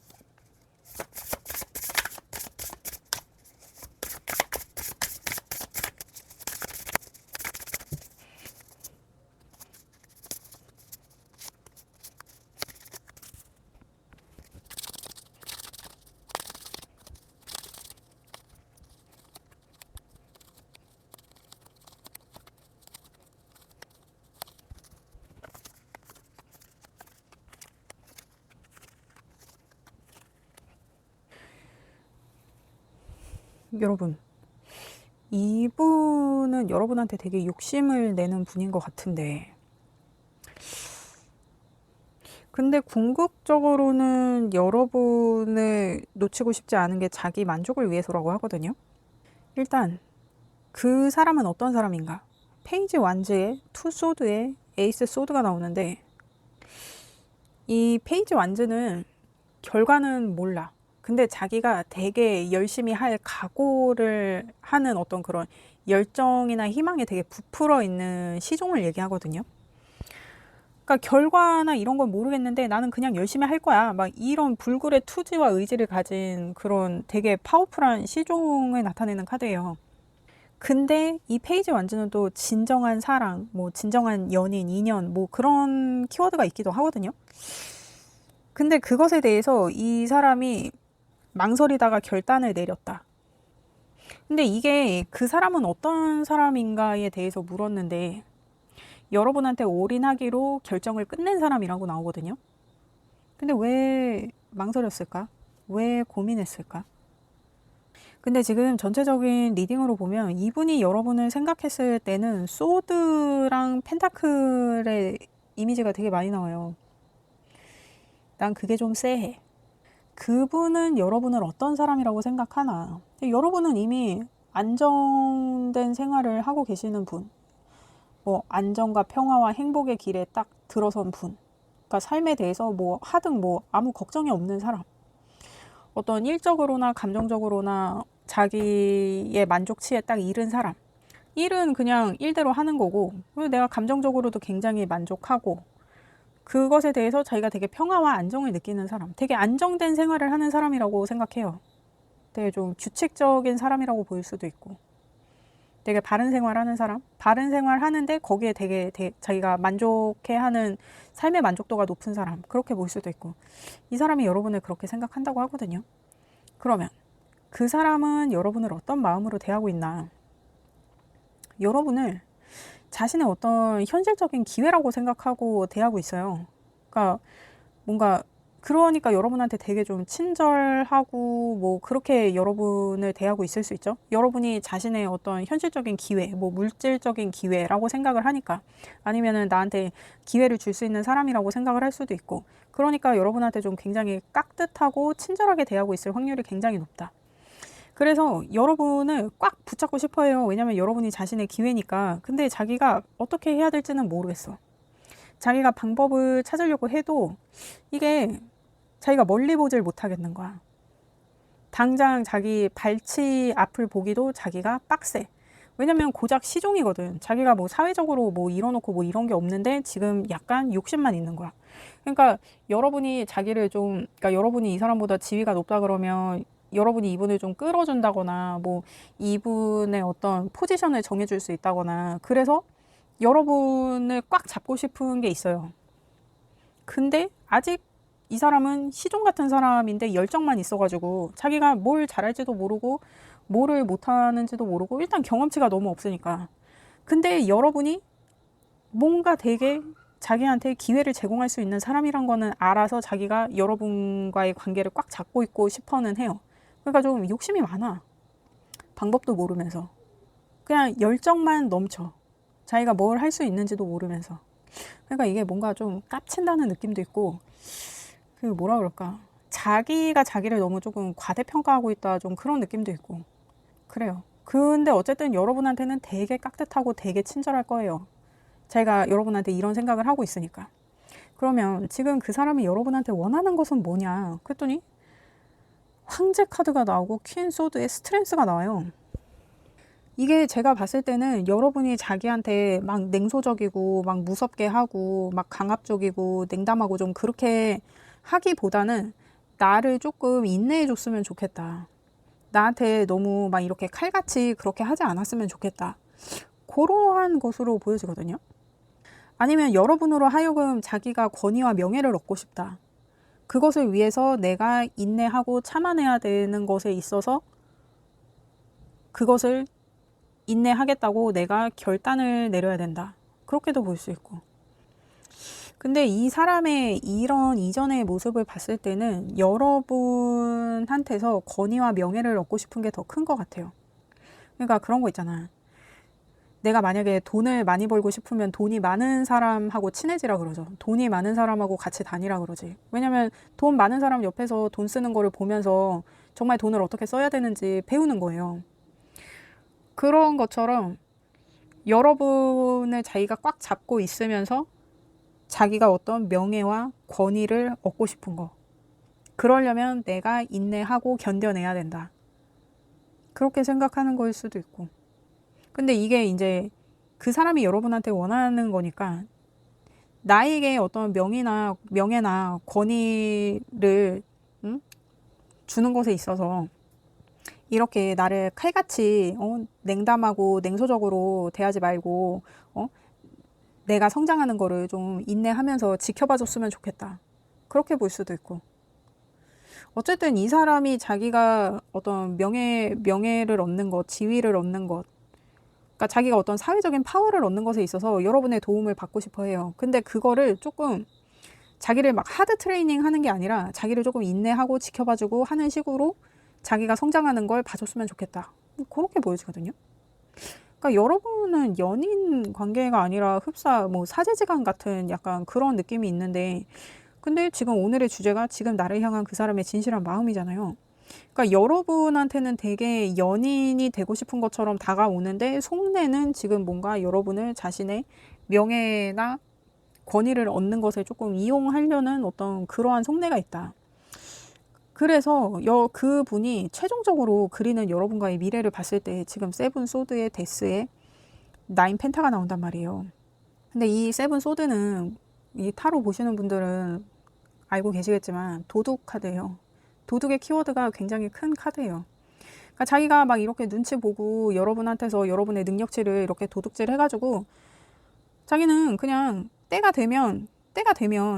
A: 여러분, 이분은 여러분한테 되게 욕심을 내는 분인 것 같은데, 근데 궁극적으로는 여러분을 놓치고 싶지 않은 게 자기 만족을 위해서라고 하거든요. 일단 그 사람은 어떤 사람인가? 페이지 완즈에 투 소드에 에이스 소드가 나오는데, 이 페이지 완즈는 결과는 몰라. 근데 자기가 되게 열심히 할 각오를 하는 어떤 그런 열정이나 희망에 되게 부풀어 있는 시종을 얘기하거든요. 그러니까 결과나 이런 건 모르겠는데 나는 그냥 열심히 할 거야. 막 이런 불굴의 투지와 의지를 가진 그런 되게 파워풀한 시종을 나타내는 카드예요. 근데 이 페이지 완즈는 또 진정한 사랑, 뭐 진정한 연인, 인연, 뭐 그런 키워드가 있기도 하거든요. 근데 그것에 대해서 이 사람이 망설이다가 결단을 내렸다. 근데 이게 그 사람은 어떤 사람인가에 대해서 물었는데 여러분한테 올인하기로 결정을 끝낸 사람이라고 나오거든요. 근데 왜 망설였을까? 왜 고민했을까? 근데 지금 전체적인 리딩으로 보면 이분이 여러분을 생각했을 때는 소드랑 펜타클의 이미지가 되게 많이 나와요. 난 그게 좀 쎄해. 그분은 여러분을 어떤 사람이라고 생각하나? 여러분은 이미 안정된 생활을 하고 계시는 분, 뭐 안정과 평화와 행복의 길에 딱 들어선 분, 그러니까 삶에 대해서 뭐 하등 뭐 아무 걱정이 없는 사람, 어떤 일적으로나 감정적으로나 자기의 만족치에 딱 이른 사람. 일은 그냥 일대로 하는 거고, 내가 감정적으로도 굉장히 만족하고, 그것에 대해서 자기가 되게 평화와 안정을 느끼는 사람, 되게 안정된 생활을 하는 사람이라고 생각해요. 되게 좀 규칙적인 사람이라고 보일 수도 있고, 되게 바른 생활하는 사람, 바른 생활 하는데 거기에 되게 자기가 만족해하는 삶의 만족도가 높은 사람, 그렇게 보일 수도 있고, 이 사람이 여러분을 그렇게 생각한다고 하거든요. 그러면 그 사람은 여러분을 어떤 마음으로 대하고 있나? 여러분을 자신의 어떤 현실적인 기회라고 생각하고 대하고 있어요. 그러니까 뭔가 그러니까 여러분한테 되게 좀 친절하고 뭐 그렇게 여러분을 대하고 있을 수 있죠. 여러분이 자신의 어떤 현실적인 기회, 뭐 물질적인 기회라고 생각을 하니까, 아니면은 나한테 기회를 줄 수 있는 사람이라고 생각을 할 수도 있고, 그러니까 여러분한테 좀 굉장히 깍듯하고 친절하게 대하고 있을 확률이 굉장히 높다. 그래서 여러분을 꽉 붙잡고 싶어 해요. 왜냐면 여러분이 자신의 기회니까. 근데 자기가 어떻게 해야 될지는 모르겠어. 자기가 방법을 찾으려고 해도 이게 자기가 멀리 보질 못하겠는 거야. 당장 자기 발치 앞을 보기도 자기가 빡세. 왜냐면 고작 시종이거든. 자기가 뭐 사회적으로 뭐 이뤄놓고 뭐 이런 게 없는데 지금 약간 욕심만 있는 거야. 그러니까 여러분이 자기를 좀, 그러니까 여러분이 이 사람보다 지위가 높다 그러면 여러분이 이분을 좀 끌어준다거나 뭐 이분의 어떤 포지션을 정해줄 수 있다거나, 그래서 여러분을 꽉 잡고 싶은 게 있어요. 근데 아직 이 사람은 시종 같은 사람인데 열정만 있어가지고 자기가 뭘 잘할지도 모르고 뭐를 못하는지도 모르고 일단 경험치가 너무 없으니까. 근데 여러분이 뭔가 되게 자기한테 기회를 제공할 수 있는 사람이란 거는 알아서 자기가 여러분과의 관계를 꽉 잡고 있고 싶어는 해요. 그러니까 좀 욕심이 많아. 방법도 모르면서. 그냥 열정만 넘쳐. 자기가 뭘 할 수 있는지도 모르면서. 그러니까 이게 뭔가 좀 깝친다는 느낌도 있고, 그 뭐라 그럴까. 자기가 자기를 너무 조금 과대평가하고 있다. 좀 그런 느낌도 있고. 그래요. 근데 어쨌든 여러분한테는 되게 깍듯하고 되게 친절할 거예요. 제가 여러분한테 이런 생각을 하고 있으니까. 그러면 지금 그 사람이 여러분한테 원하는 것은 뭐냐? 그랬더니 황제 카드가 나오고 퀸 소드의 스트렝스가 나와요. 이게 제가 봤을 때는 여러분이 자기한테 막 냉소적이고 막 무섭게 하고 막 강압적이고 냉담하고 좀 그렇게 하기보다는 나를 조금 인내해 줬으면 좋겠다. 나한테 너무 막 이렇게 칼같이 그렇게 하지 않았으면 좋겠다. 그러한 것으로 보여지거든요. 아니면 여러분으로 하여금 자기가 권위와 명예를 얻고 싶다. 그것을 위해서 내가 인내하고 참아내야 되는 것에 있어서 그것을 인내하겠다고 내가 결단을 내려야 된다. 그렇게도 볼 수 있고. 근데 이 사람의 이런 이전의 모습을 봤을 때는 여러분한테서 권위와 명예를 얻고 싶은 게 더 큰 것 같아요. 그러니까 그런 거 있잖아. 내가 만약에 돈을 많이 벌고 싶으면 돈이 많은 사람하고 친해지라 그러죠. 돈이 많은 사람하고 같이 다니라 그러지. 왜냐면 돈 많은 사람 옆에서 돈 쓰는 거를 보면서 정말 돈을 어떻게 써야 되는지 배우는 거예요. 그런 것처럼 여러분을 자기가 꽉 잡고 있으면서 자기가 어떤 명예와 권위를 얻고 싶은 거. 그러려면 내가 인내하고 견뎌내야 된다. 그렇게 생각하는 거일 수도 있고. 근데 이게 이제 그 사람이 여러분한테 원하는 거니까 나에게 어떤 명예나 권위를 주는 것에 있어서 이렇게 나를 칼같이 냉담하고 냉소적으로 대하지 말고 내가 성장하는 거를 좀 인내하면서 지켜봐 줬으면 좋겠다. 그렇게 볼 수도 있고. 어쨌든 이 사람이 자기가 어떤 명예를 얻는 것, 지위를 얻는 것, 그러니까 자기가 어떤 사회적인 파워를 얻는 것에 있어서 여러분의 도움을 받고 싶어 해요. 근데 그거를 조금 자기를 막 하드 트레이닝 하는 게 아니라 자기를 조금 인내하고 지켜봐주고 하는 식으로 자기가 성장하는 걸 봐줬으면 좋겠다. 그렇게 보여지거든요. 그러니까 여러분은 연인 관계가 아니라 흡사, 뭐 사제지간 같은 약간 그런 느낌이 있는데, 근데 지금 오늘의 주제가 지금 나를 향한 그 사람의 진실한 마음이잖아요. 그러니까 여러분한테는 되게 연인이 되고 싶은 것처럼 다가오는데 속내는 지금 뭔가 여러분을 자신의 명예나 권위를 얻는 것에 조금 이용하려는 어떤 그러한 속내가 있다. 그래서 그분이 최종적으로 그리는 여러분과의 미래를 봤을 때 지금 세븐 소드의 데스에 나인 펜타가 나온단 말이에요. 근데 이 세븐 소드는 이 타로 보시는 분들은 알고 계시겠지만 도둑 카드예요. 도둑의 키워드가 굉장히 큰 카드예요. 그러니까 자기가 막 이렇게 눈치 보고 여러분한테서 여러분의 능력치를 이렇게 도둑질 해가지고 자기는 그냥 때가 되면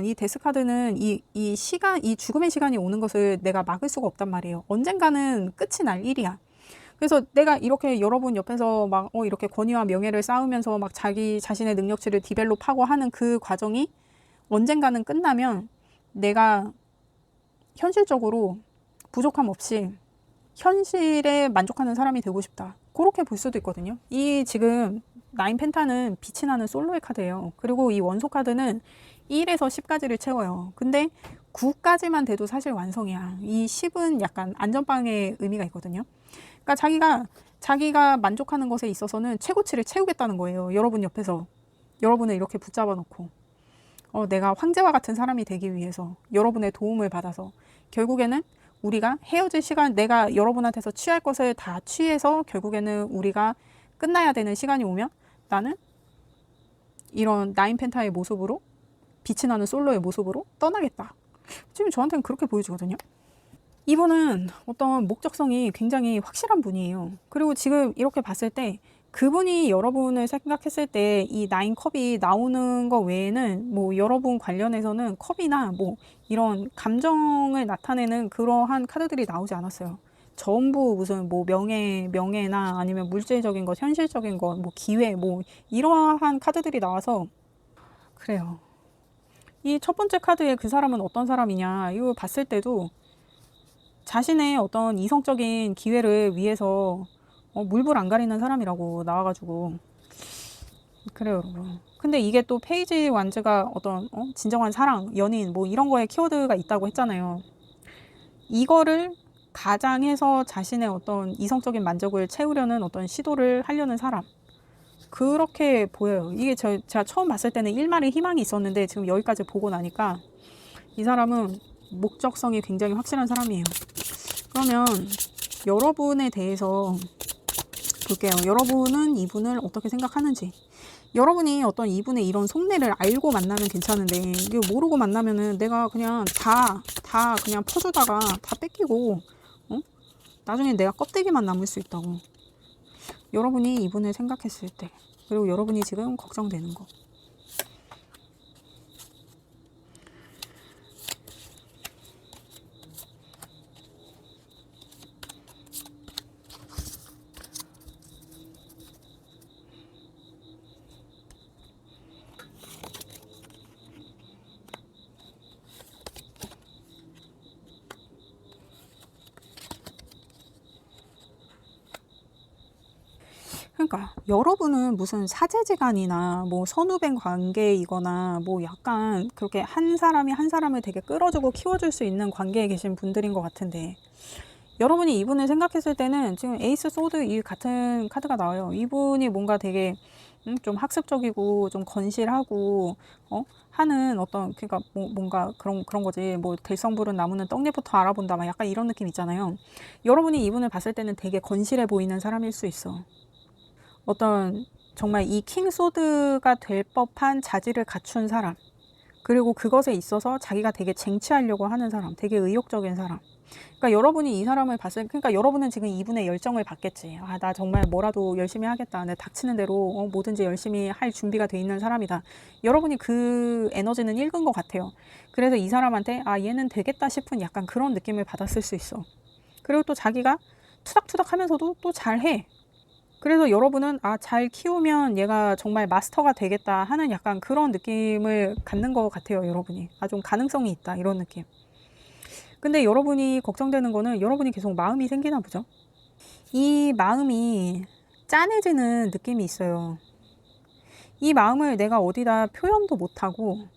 A: 이 데스 카드는 이 시간, 이 죽음의 시간이 오는 것을 내가 막을 수가 없단 말이에요. 언젠가는 끝이 날 일이야. 그래서 내가 이렇게 여러분 옆에서 막 이렇게 권위와 명예를 쌓으면서 막 자기 자신의 능력치를 디벨롭하고 하는 그 과정이 언젠가는 끝나면 내가 현실적으로 부족함 없이 현실에 만족하는 사람이 되고 싶다. 그렇게 볼 수도 있거든요. 이 지금 나인 펜타는 빛이 나는 솔로의 카드예요. 그리고 이 원소 카드는 1에서 10까지를 채워요. 근데 9까지만 돼도 사실 완성이야. 이 10은 약간 안전빵의 의미가 있거든요. 그러니까 자기가 만족하는 것에 있어서는 최고치를 채우겠다는 거예요. 여러분 옆에서. 여러분을 이렇게 붙잡아 놓고. 내가 황제와 같은 사람이 되기 위해서 여러분의 도움을 받아서 결국에는 우리가 헤어질 시간, 내가 여러분한테서 취할 것을 다 취해서 결국에는 우리가 끝나야 되는 시간이 오면 나는 이런 나인 펜타의 모습으로 빛이 나는 솔로의 모습으로 떠나겠다. 지금 저한테는 그렇게 보여지거든요. 이분은 어떤 목적성이 굉장히 확실한 분이에요. 그리고 지금 이렇게 봤을 때 그분이 여러분을 생각했을 때 이 나인 컵이 나오는 거 외에는 뭐 여러분 관련해서는 컵이나 뭐 이런 감정을 나타내는 그러한 카드들이 나오지 않았어요. 전부 무슨 뭐 명예나 아니면 물질적인 것, 현실적인 것, 뭐 기회, 뭐 이러한 카드들이 나와서 그래요. 이 첫 번째 카드에 그 사람은 어떤 사람이냐, 이거 봤을 때도 자신의 어떤 이성적인 기회를 위해서 물불 안 가리는 사람이라고 나와가지고 그래요, 여러분. 근데 이게 또 페이지 완즈가 어떤 진정한 사랑, 연인 뭐 이런 거에 키워드가 있다고 했잖아요. 이거를 가장해서 자신의 어떤 이성적인 만족을 채우려는 어떤 시도를 하려는 사람, 그렇게 보여요. 이게 제가 처음 봤을 때는 일말의 희망이 있었는데 지금 여기까지 보고 나니까 이 사람은 목적성이 굉장히 확실한 사람이에요. 그러면 여러분에 대해서 볼게요. 여러분은 이분을 어떻게 생각하는지. 여러분이 어떤 이분의 이런 속내를 알고 만나면 괜찮은데 이거 모르고 만나면은 내가 그냥 다 그냥 퍼주다가 다 뺏기고 나중에 내가 껍데기만 남을 수 있다고. 여러분이 이분을 생각했을 때, 그리고 여러분이 지금 걱정되는 거. 그러니까 여러분은 무슨 사제지간이나 뭐 선후배 관계이거나 뭐 약간 그렇게 한 사람이 한 사람을 되게 끌어주고 키워줄 수 있는 관계에 계신 분들인 것 같은데, 여러분이 이분을 생각했을 때는 지금 에이스 소드 이 같은 카드가 나와요. 이분이 뭔가 되게 좀 학습적이고 좀 건실하고 하는 어떤, 그러니까 뭔가 그런 거지. 뭐 들성부른 나무는 떡잎부터 알아본다 막 약간 이런 느낌 있잖아요. 여러분이 이분을 봤을 때는 되게 건실해 보이는 사람일 수 있어. 어떤 정말 이 킹소드가 될 법한 자질을 갖춘 사람, 그리고 그것에 있어서 자기가 되게 쟁취하려고 하는 사람, 되게 의욕적인 사람. 그러니까 여러분이 이 사람을 그러니까 여러분은 지금 이분의 열정을 받겠지. 아, 나 정말 뭐라도 열심히 하겠다. 내 닥치는 대로 뭐든지 열심히 할 준비가 돼 있는 사람이다. 여러분이 그 에너지는 읽은 것 같아요. 그래서 이 사람한테 아, 얘는 되겠다 싶은 약간 그런 느낌을 받았을 수 있어. 그리고 또 자기가 투닥투닥 하면서도 또 잘해. 그래서 여러분은 아, 잘 키우면 얘가 정말 마스터가 되겠다 하는 약간 그런 느낌을 갖는 것 같아요, 여러분이. 아, 좀 가능성이 있다, 이런 느낌. 근데 여러분이 걱정되는 거는 여러분이 계속 마음이 생기나 보죠. 이 마음이 짠해지는 느낌이 있어요. 이 마음을 내가 어디다 표현도 못하고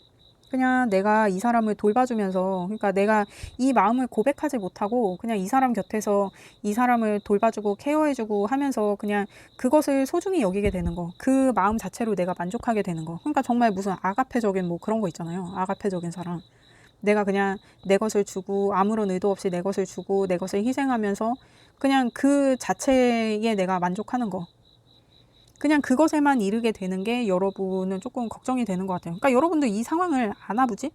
A: 그냥 내가 이 사람을 돌봐주면서, 그러니까 내가 이 마음을 고백하지 못하고 그냥 이 사람 곁에서 이 사람을 돌봐주고 케어해주고 하면서 그냥 그것을 소중히 여기게 되는 거, 그 마음 자체로 내가 만족하게 되는 거. 그러니까 정말 무슨 아가페적인 뭐 그런 거 있잖아요. 아가페적인 사랑. 내가 그냥 내 것을 주고 아무런 의도 없이 내 것을 주고 내 것을 희생하면서 그냥 그 자체에 내가 만족하는 거. 그냥 그것에만 이르게 되는 게 여러분은 조금 걱정이 되는 것 같아요. 그러니까 여러분도 이 상황을 아나 보지?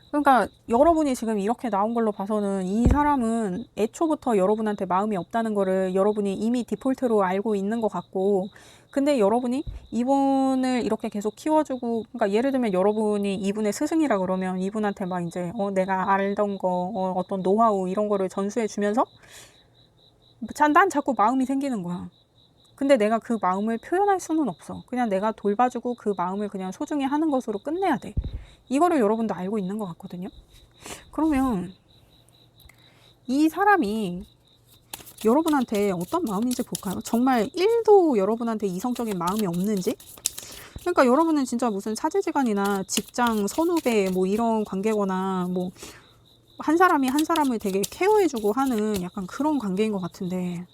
A: 그러니까 여러분이 지금 이렇게 나온 걸로 봐서는 이 사람은 애초부터 여러분한테 마음이 없다는 거를 여러분이 이미 디폴트로 알고 있는 것 같고, 근데 여러분이 이분을 이렇게 계속 키워주고, 그러니까 예를 들면 여러분이 이분의 스승이라 그러면 이분한테 막 이제 내가 알던 거 어떤 노하우 이런 거를 전수해 주면서 난 자꾸 마음이 생기는 거야. 근데 내가 그 마음을 표현할 수는 없어. 그냥 내가 돌봐주고 그 마음을 그냥 소중히 하는 것으로 끝내야 돼. 이거를 여러분도 알고 있는 것 같거든요. 그러면 이 사람이 여러분한테 어떤 마음인지 볼까요? 정말 1도 여러분한테 이성적인 마음이 없는지? 그러니까 여러분은 진짜 무슨 사제지간이나 직장, 선후배 뭐 이런 관계거나 뭐 한 사람이 한 사람을 되게 케어해주고 하는 약간 그런 관계인 것 같은데,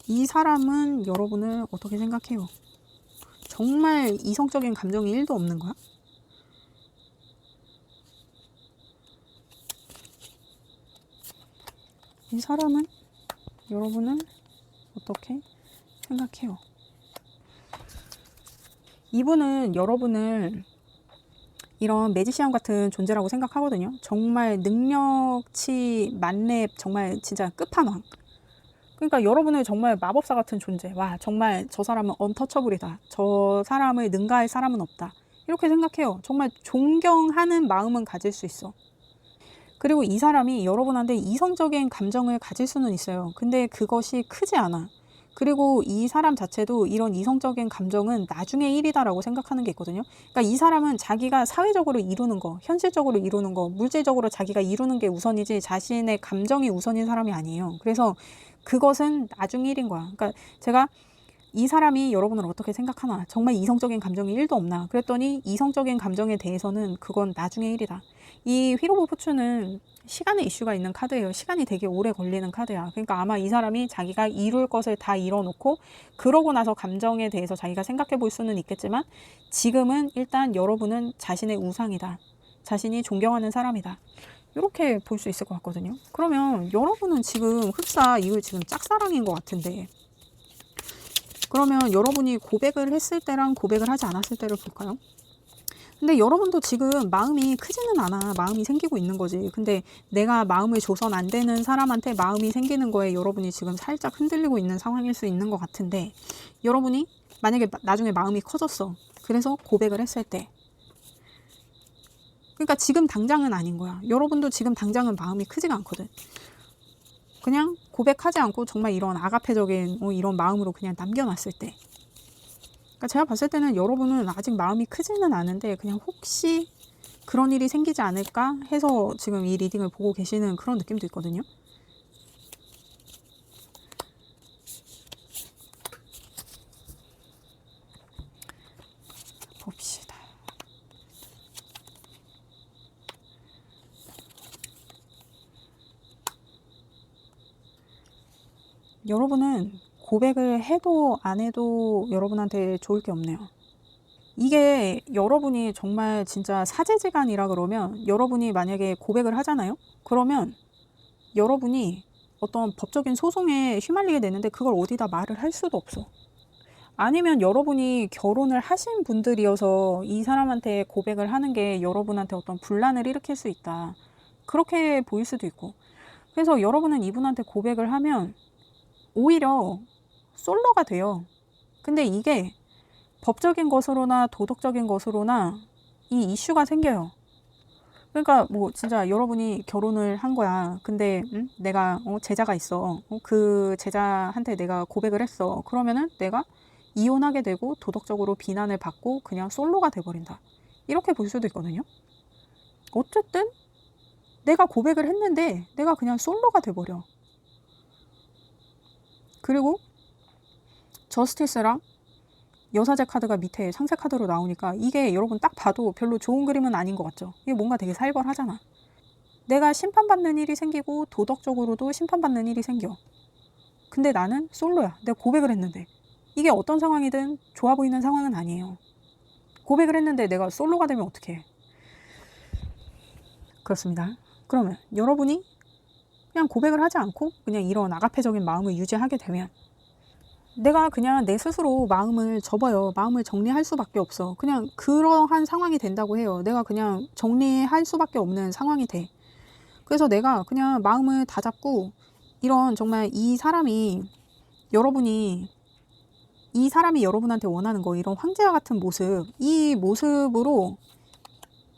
A: 이 사람은 여러분을 어떻게 생각해요? 정말 이성적인 감정이 1도 없는 거야? 이 사람은 여러분을 어떻게 생각해요? 이분은 여러분을 이런 매지시안 같은 존재라고 생각하거든요. 정말 능력치 만렙, 정말 진짜 끝판왕. 그러니까 여러분은 정말 마법사 같은 존재. 와, 정말 저 사람은 언터처블이다. 저 사람을 능가할 사람은 없다. 이렇게 생각해요. 정말 존경하는 마음은 가질 수 있어. 그리고 이 사람이 여러분한테 이성적인 감정을 가질 수는 있어요. 근데 그것이 크지 않아. 그리고 이 사람 자체도 이런 이성적인 감정은 나중에 일이다라고 생각하는 게 있거든요. 그러니까 이 사람은 자기가 사회적으로 이루는 거, 현실적으로 이루는 거, 물질적으로 자기가 이루는 게 우선이지 자신의 감정이 우선인 사람이 아니에요. 그래서 그것은 나중 일인 거야. 그러니까 제가 이 사람이 여러분을 어떻게 생각하나, 정말 이성적인 감정이 1도 없나 그랬더니 이성적인 감정에 대해서는 그건 나중의 일이다. 이 휠 오브 포춘은 시간의 이슈가 있는 카드예요. 시간이 되게 오래 걸리는 카드야. 그러니까 아마 이 사람이 자기가 이룰 것을 다 이뤄놓고 그러고 나서 감정에 대해서 자기가 생각해 볼 수는 있겠지만 지금은 일단 여러분은 자신의 우상이다. 자신이 존경하는 사람이다. 이렇게 볼 수 있을 것 같거든요. 그러면 여러분은 지금 흑사 이후 지금 짝사랑인 것 같은데, 그러면 여러분이 고백을 했을 때랑 고백을 하지 않았을 때를 볼까요? 근데 여러분도 지금 마음이 크지는 않아. 마음이 생기고 있는 거지. 근데 내가 마음을 줘선 안 되는 사람한테 마음이 생기는 거에 여러분이 지금 살짝 흔들리고 있는 상황일 수 있는 것 같은데, 여러분이 만약에 나중에 마음이 커졌어. 그래서 고백을 했을 때, 그러니까 지금 당장은 아닌 거야. 여러분도 지금 당장은 마음이 크지가 않거든. 그냥 고백하지 않고 정말 이런 아가페적인 이런 마음으로 그냥 남겨놨을 때, 그러니까 제가 봤을 때는 여러분은 아직 마음이 크지는 않은데 그냥 혹시 그런 일이 생기지 않을까 해서 지금 이 리딩을 보고 계시는 그런 느낌도 있거든요. 봅시다. 여러분은 고백을 해도 안 해도 여러분한테 좋을 게 없네요. 이게 여러분이 정말 진짜 사제지간이라 그러면, 여러분이 만약에 고백을 하잖아요? 그러면 여러분이 어떤 법적인 소송에 휘말리게 되는데 그걸 어디다 말을 할 수도 없어. 아니면 여러분이 결혼을 하신 분들이어서 이 사람한테 고백을 하는 게 여러분한테 어떤 분란을 일으킬 수 있다. 그렇게 보일 수도 있고. 그래서 여러분은 이분한테 고백을 하면 오히려 솔로가 돼요. 근데 이게 법적인 것으로나 도덕적인 것으로나 이 이슈가 생겨요. 그러니까 뭐 진짜 여러분이 결혼을 한 거야. 근데 내가 제자가 있어. 그 제자한테 내가 고백을 했어. 그러면은 내가 이혼하게 되고 도덕적으로 비난을 받고 그냥 솔로가 돼버린다. 이렇게 볼 수도 있거든요. 어쨌든 내가 고백을 했는데 내가 그냥 솔로가 돼버려. 그리고 저스티스랑 여사제 카드가 밑에 상세 카드로 나오니까 이게 여러분 딱 봐도 별로 좋은 그림은 아닌 것 같죠. 이게 뭔가 되게 살벌하잖아. 내가 심판받는 일이 생기고 도덕적으로도 심판받는 일이 생겨. 근데 나는 솔로야. 내가 고백을 했는데. 이게 어떤 상황이든 좋아 보이는 상황은 아니에요. 고백을 했는데 내가 솔로가 되면 어떡해. 그렇습니다. 그러면 여러분이 그냥 고백을 하지 않고 그냥 이런 아가페적인 마음을 유지하게 되면 내가 그냥 내 스스로 마음을 접어요. 마음을 정리할 수밖에 없어. 그냥 그러한 상황이 된다고 해요. 내가 그냥 정리할 수밖에 없는 상황이 돼. 그래서 내가 그냥 마음을 다 잡고 이런 정말 이 사람이 여러분한테 원하는 거, 이런 황제와 같은 모습, 이 모습으로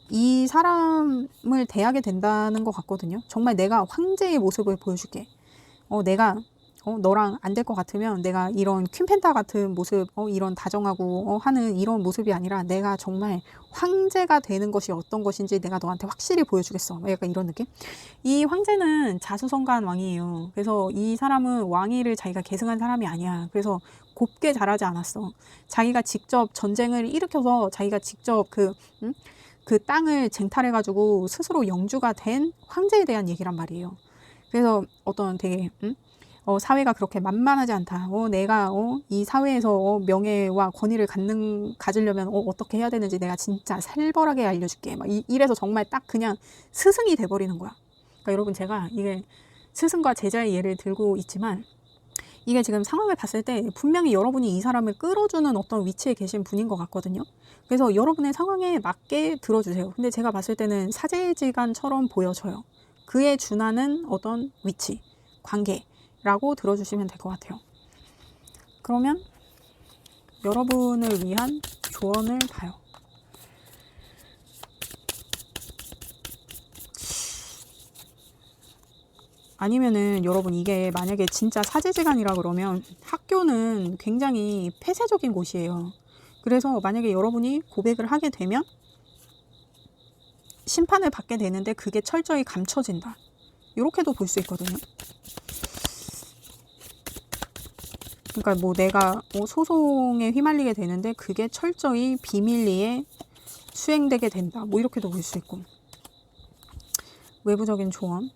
A: 이 사람을 대하게 된다는 것 같거든요. 정말 내가 황제의 모습을 보여줄게. 내가 너랑 안 될 것 같으면 내가 이런 퀸펜타 같은 모습, 이런 다정하고 하는 이런 모습이 아니라 내가 정말 황제가 되는 것이 어떤 것인지 내가 너한테 확실히 보여주겠어. 약간 이런 느낌? 이 황제는 자수성가한 왕이에요. 그래서 이 사람은 왕위를 자기가 계승한 사람이 아니야. 그래서 곱게 자라지 않았어. 자기가 직접 전쟁을 일으켜서 자기가 직접 그 땅을 쟁탈해가지고 스스로 영주가 된 황제에 대한 얘기란 말이에요. 그래서 어떤 되게 사회가 그렇게 만만하지 않다. 내가 이 사회에서 명예와 권위를 가지려면 어떻게 해야 되는지 내가 진짜 살벌하게 알려줄게. 막 이래서 정말 딱 그냥 스승이 돼버리는 거야. 그러니까 여러분, 제가 이게 스승과 제자의 예를 들고 있지만 이게 지금 상황을 봤을 때 분명히 여러분이 이 사람을 끌어주는 어떤 위치에 계신 분인 것 같거든요. 그래서 여러분의 상황에 맞게 들어주세요. 근데 제가 봤을 때는 사제지간처럼 보여져요. 그에 준하는 어떤 위치, 관계, 라고 들어주시면 될 것 같아요. 그러면 여러분을 위한 조언을 봐요. 아니면은 여러분, 이게 만약에 진짜 사제지간이라 그러면 학교는 굉장히 폐쇄적인 곳이에요. 그래서 만약에 여러분이 고백을 하게 되면 심판을 받게 되는데 그게 철저히 감춰진다, 이렇게도 볼 수 있거든요. 그러니까 뭐 내가 소송에 휘말리게 되는데 그게 철저히 비밀리에 수행되게 된다, 뭐 이렇게도 볼 수 있고. 외부적인 조언.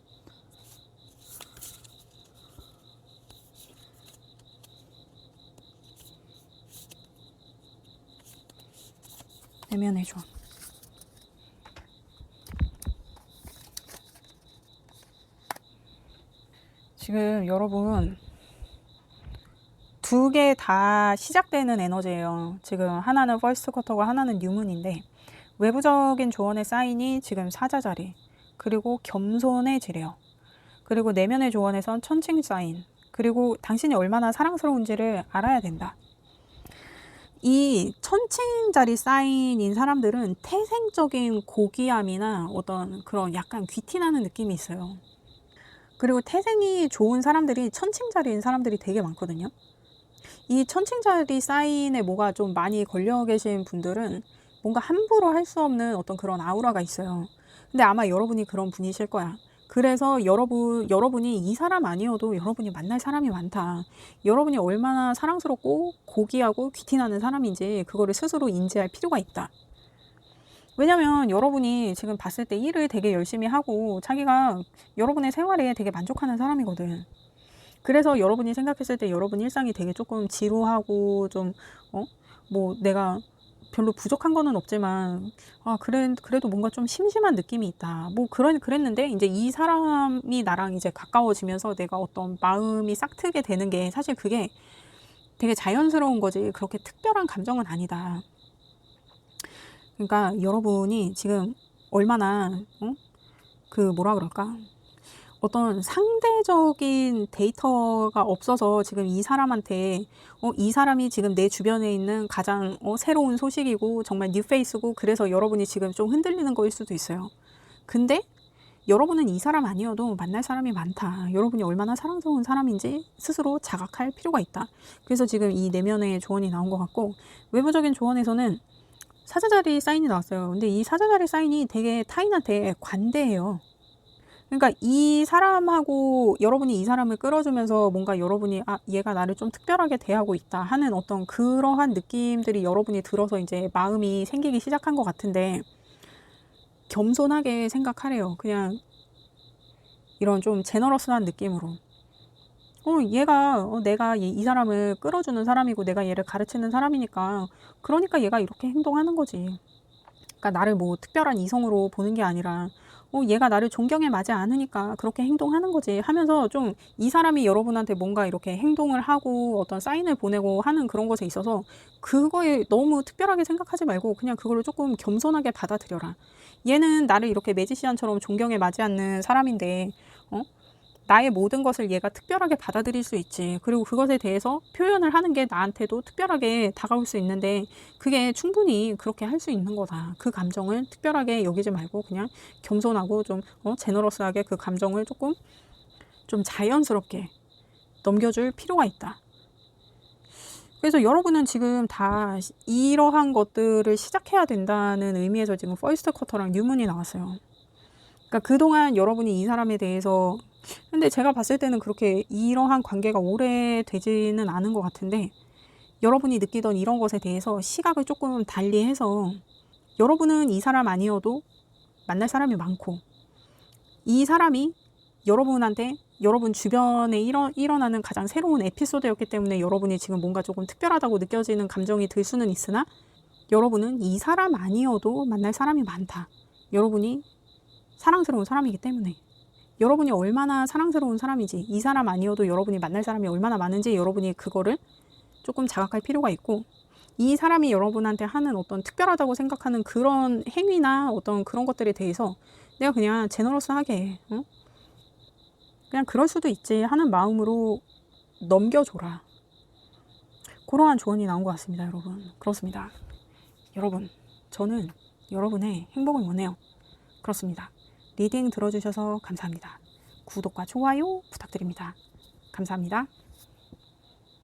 A: 내면의 조언. 지금 여러분 두 개 다 시작되는 에너지예요. 지금 하나는 퍼스트 쿼터고 하나는 뉴문인데, 외부적인 조언의 사인이 지금 사자자리, 그리고 겸손해지래요. 그리고 내면의 조언에선 천칭 사인, 그리고 당신이 얼마나 사랑스러운지를 알아야 된다. 이 천칭자리 사인인 사람들은 태생적인 고귀함이나 어떤 그런 약간 귀티나는 느낌이 있어요. 그리고 태생이 좋은 사람들이 천칭자리인 사람들이 되게 많거든요. 이 천칭자리 사인에 뭐가 좀 많이 걸려 계신 분들은 뭔가 함부로 할 수 없는 어떤 그런 아우라가 있어요. 근데 아마 여러분이 그런 분이실 거야. 그래서 여러분이 이 사람 아니어도 여러분이 만날 사람이 많다. 여러분이 얼마나 사랑스럽고 고귀하고 귀티나는 사람인지 그거를 스스로 인지할 필요가 있다. 왜냐면 여러분이 지금 봤을 때 일을 되게 열심히 하고 자기가 여러분의 생활에 되게 만족하는 사람이거든. 그래서 여러분이 생각했을 때 여러분 일상이 되게 조금 지루하고 좀 뭐 내가 별로 부족한 거는 없지만 그래도 뭔가 좀 심심한 느낌이 있다, 뭐 그랬는데 이제 이 사람이 나랑 이제 가까워지면서 내가 어떤 마음이 싹트게 되는 게 사실 그게 되게 자연스러운 거지 그렇게 특별한 감정은 아니다. 그러니까 여러분이 지금 얼마나 그 뭐라 그럴까, 어떤 상대적인 데이터가 없어서 지금 이 사람한테 이 사람이 지금 내 주변에 있는 가장 새로운 소식이고 정말 뉴페이스고, 그래서 여러분이 지금 좀 흔들리는 거일 수도 있어요. 근데 여러분은 이 사람 아니어도 만날 사람이 많다. 여러분이 얼마나 사랑스러운 사람인지 스스로 자각할 필요가 있다. 그래서 지금 이 내면의 조언이 나온 것 같고, 외부적인 조언에서는 사자자리 사인이 나왔어요. 근데 이 사자자리 사인이 되게 타인한테 관대해요. 그러니까 이 사람하고 여러분이 이 사람을 끌어주면서 뭔가 여러분이 얘가 나를 좀 특별하게 대하고 있다 하는 어떤 그러한 느낌들이 여러분이 들어서 이제 마음이 생기기 시작한 것 같은데, 겸손하게 생각하래요. 그냥 이런 좀 제너러스한 느낌으로. 내가 이 사람을 끌어주는 사람이고 내가 얘를 가르치는 사람이니까 그러니까 얘가 이렇게 행동하는 거지. 그러니까 나를 뭐 특별한 이성으로 보는 게 아니라 얘가 나를 존경에 맞지 않으니까 그렇게 행동하는 거지 하면서, 좀 이 사람이 여러분한테 뭔가 이렇게 행동을 하고 어떤 사인을 보내고 하는 그런 것에 있어서 그거에 너무 특별하게 생각하지 말고 그냥 그거를 조금 겸손하게 받아들여라. 얘는 나를 이렇게 매지시안처럼 존경에 맞지 않는 사람인데 나의 모든 것을 얘가 특별하게 받아들일 수 있지. 그리고 그것에 대해서 표현을 하는 게 나한테도 특별하게 다가올 수 있는데 그게 충분히 그렇게 할 수 있는 거다. 그 감정을 특별하게 여기지 말고 그냥 겸손하고 좀 제너러스하게 그 감정을 조금 좀 자연스럽게 넘겨줄 필요가 있다. 그래서 여러분은 지금 다 이러한 것들을 시작해야 된다는 의미에서 지금 퍼스트 쿼터랑 뉴문이 나왔어요. 그러니까 그동안 여러분이 이 사람에 대해서, 근데 제가 봤을 때는 그렇게 이러한 관계가 오래되지는 않은 것 같은데, 여러분이 느끼던 이런 것에 대해서 시각을 조금 달리해서 여러분은 이 사람 아니어도 만날 사람이 많고, 이 사람이 여러분한테 여러분 주변에 일어나는 가장 새로운 에피소드였기 때문에 여러분이 지금 뭔가 조금 특별하다고 느껴지는 감정이 들 수는 있으나, 여러분은 이 사람 아니어도 만날 사람이 많다. 여러분이 사랑스러운 사람이기 때문에. 여러분이 얼마나 사랑스러운 사람이지, 이 사람 아니어도 여러분이 만날 사람이 얼마나 많은지 여러분이 그거를 조금 자각할 필요가 있고, 이 사람이 여러분한테 하는 어떤 특별하다고 생각하는 그런 행위나 어떤 그런 것들에 대해서 내가 그냥 제너러스하게 그냥 그럴 수도 있지 하는 마음으로 넘겨줘라. 그러한 조언이 나온 것 같습니다, 여러분. 그렇습니다. 여러분, 저는 여러분의 행복을 원해요. 그렇습니다. 리딩 들어주셔서 감사합니다. 구독과 좋아요 부탁드립니다. 감사합니다.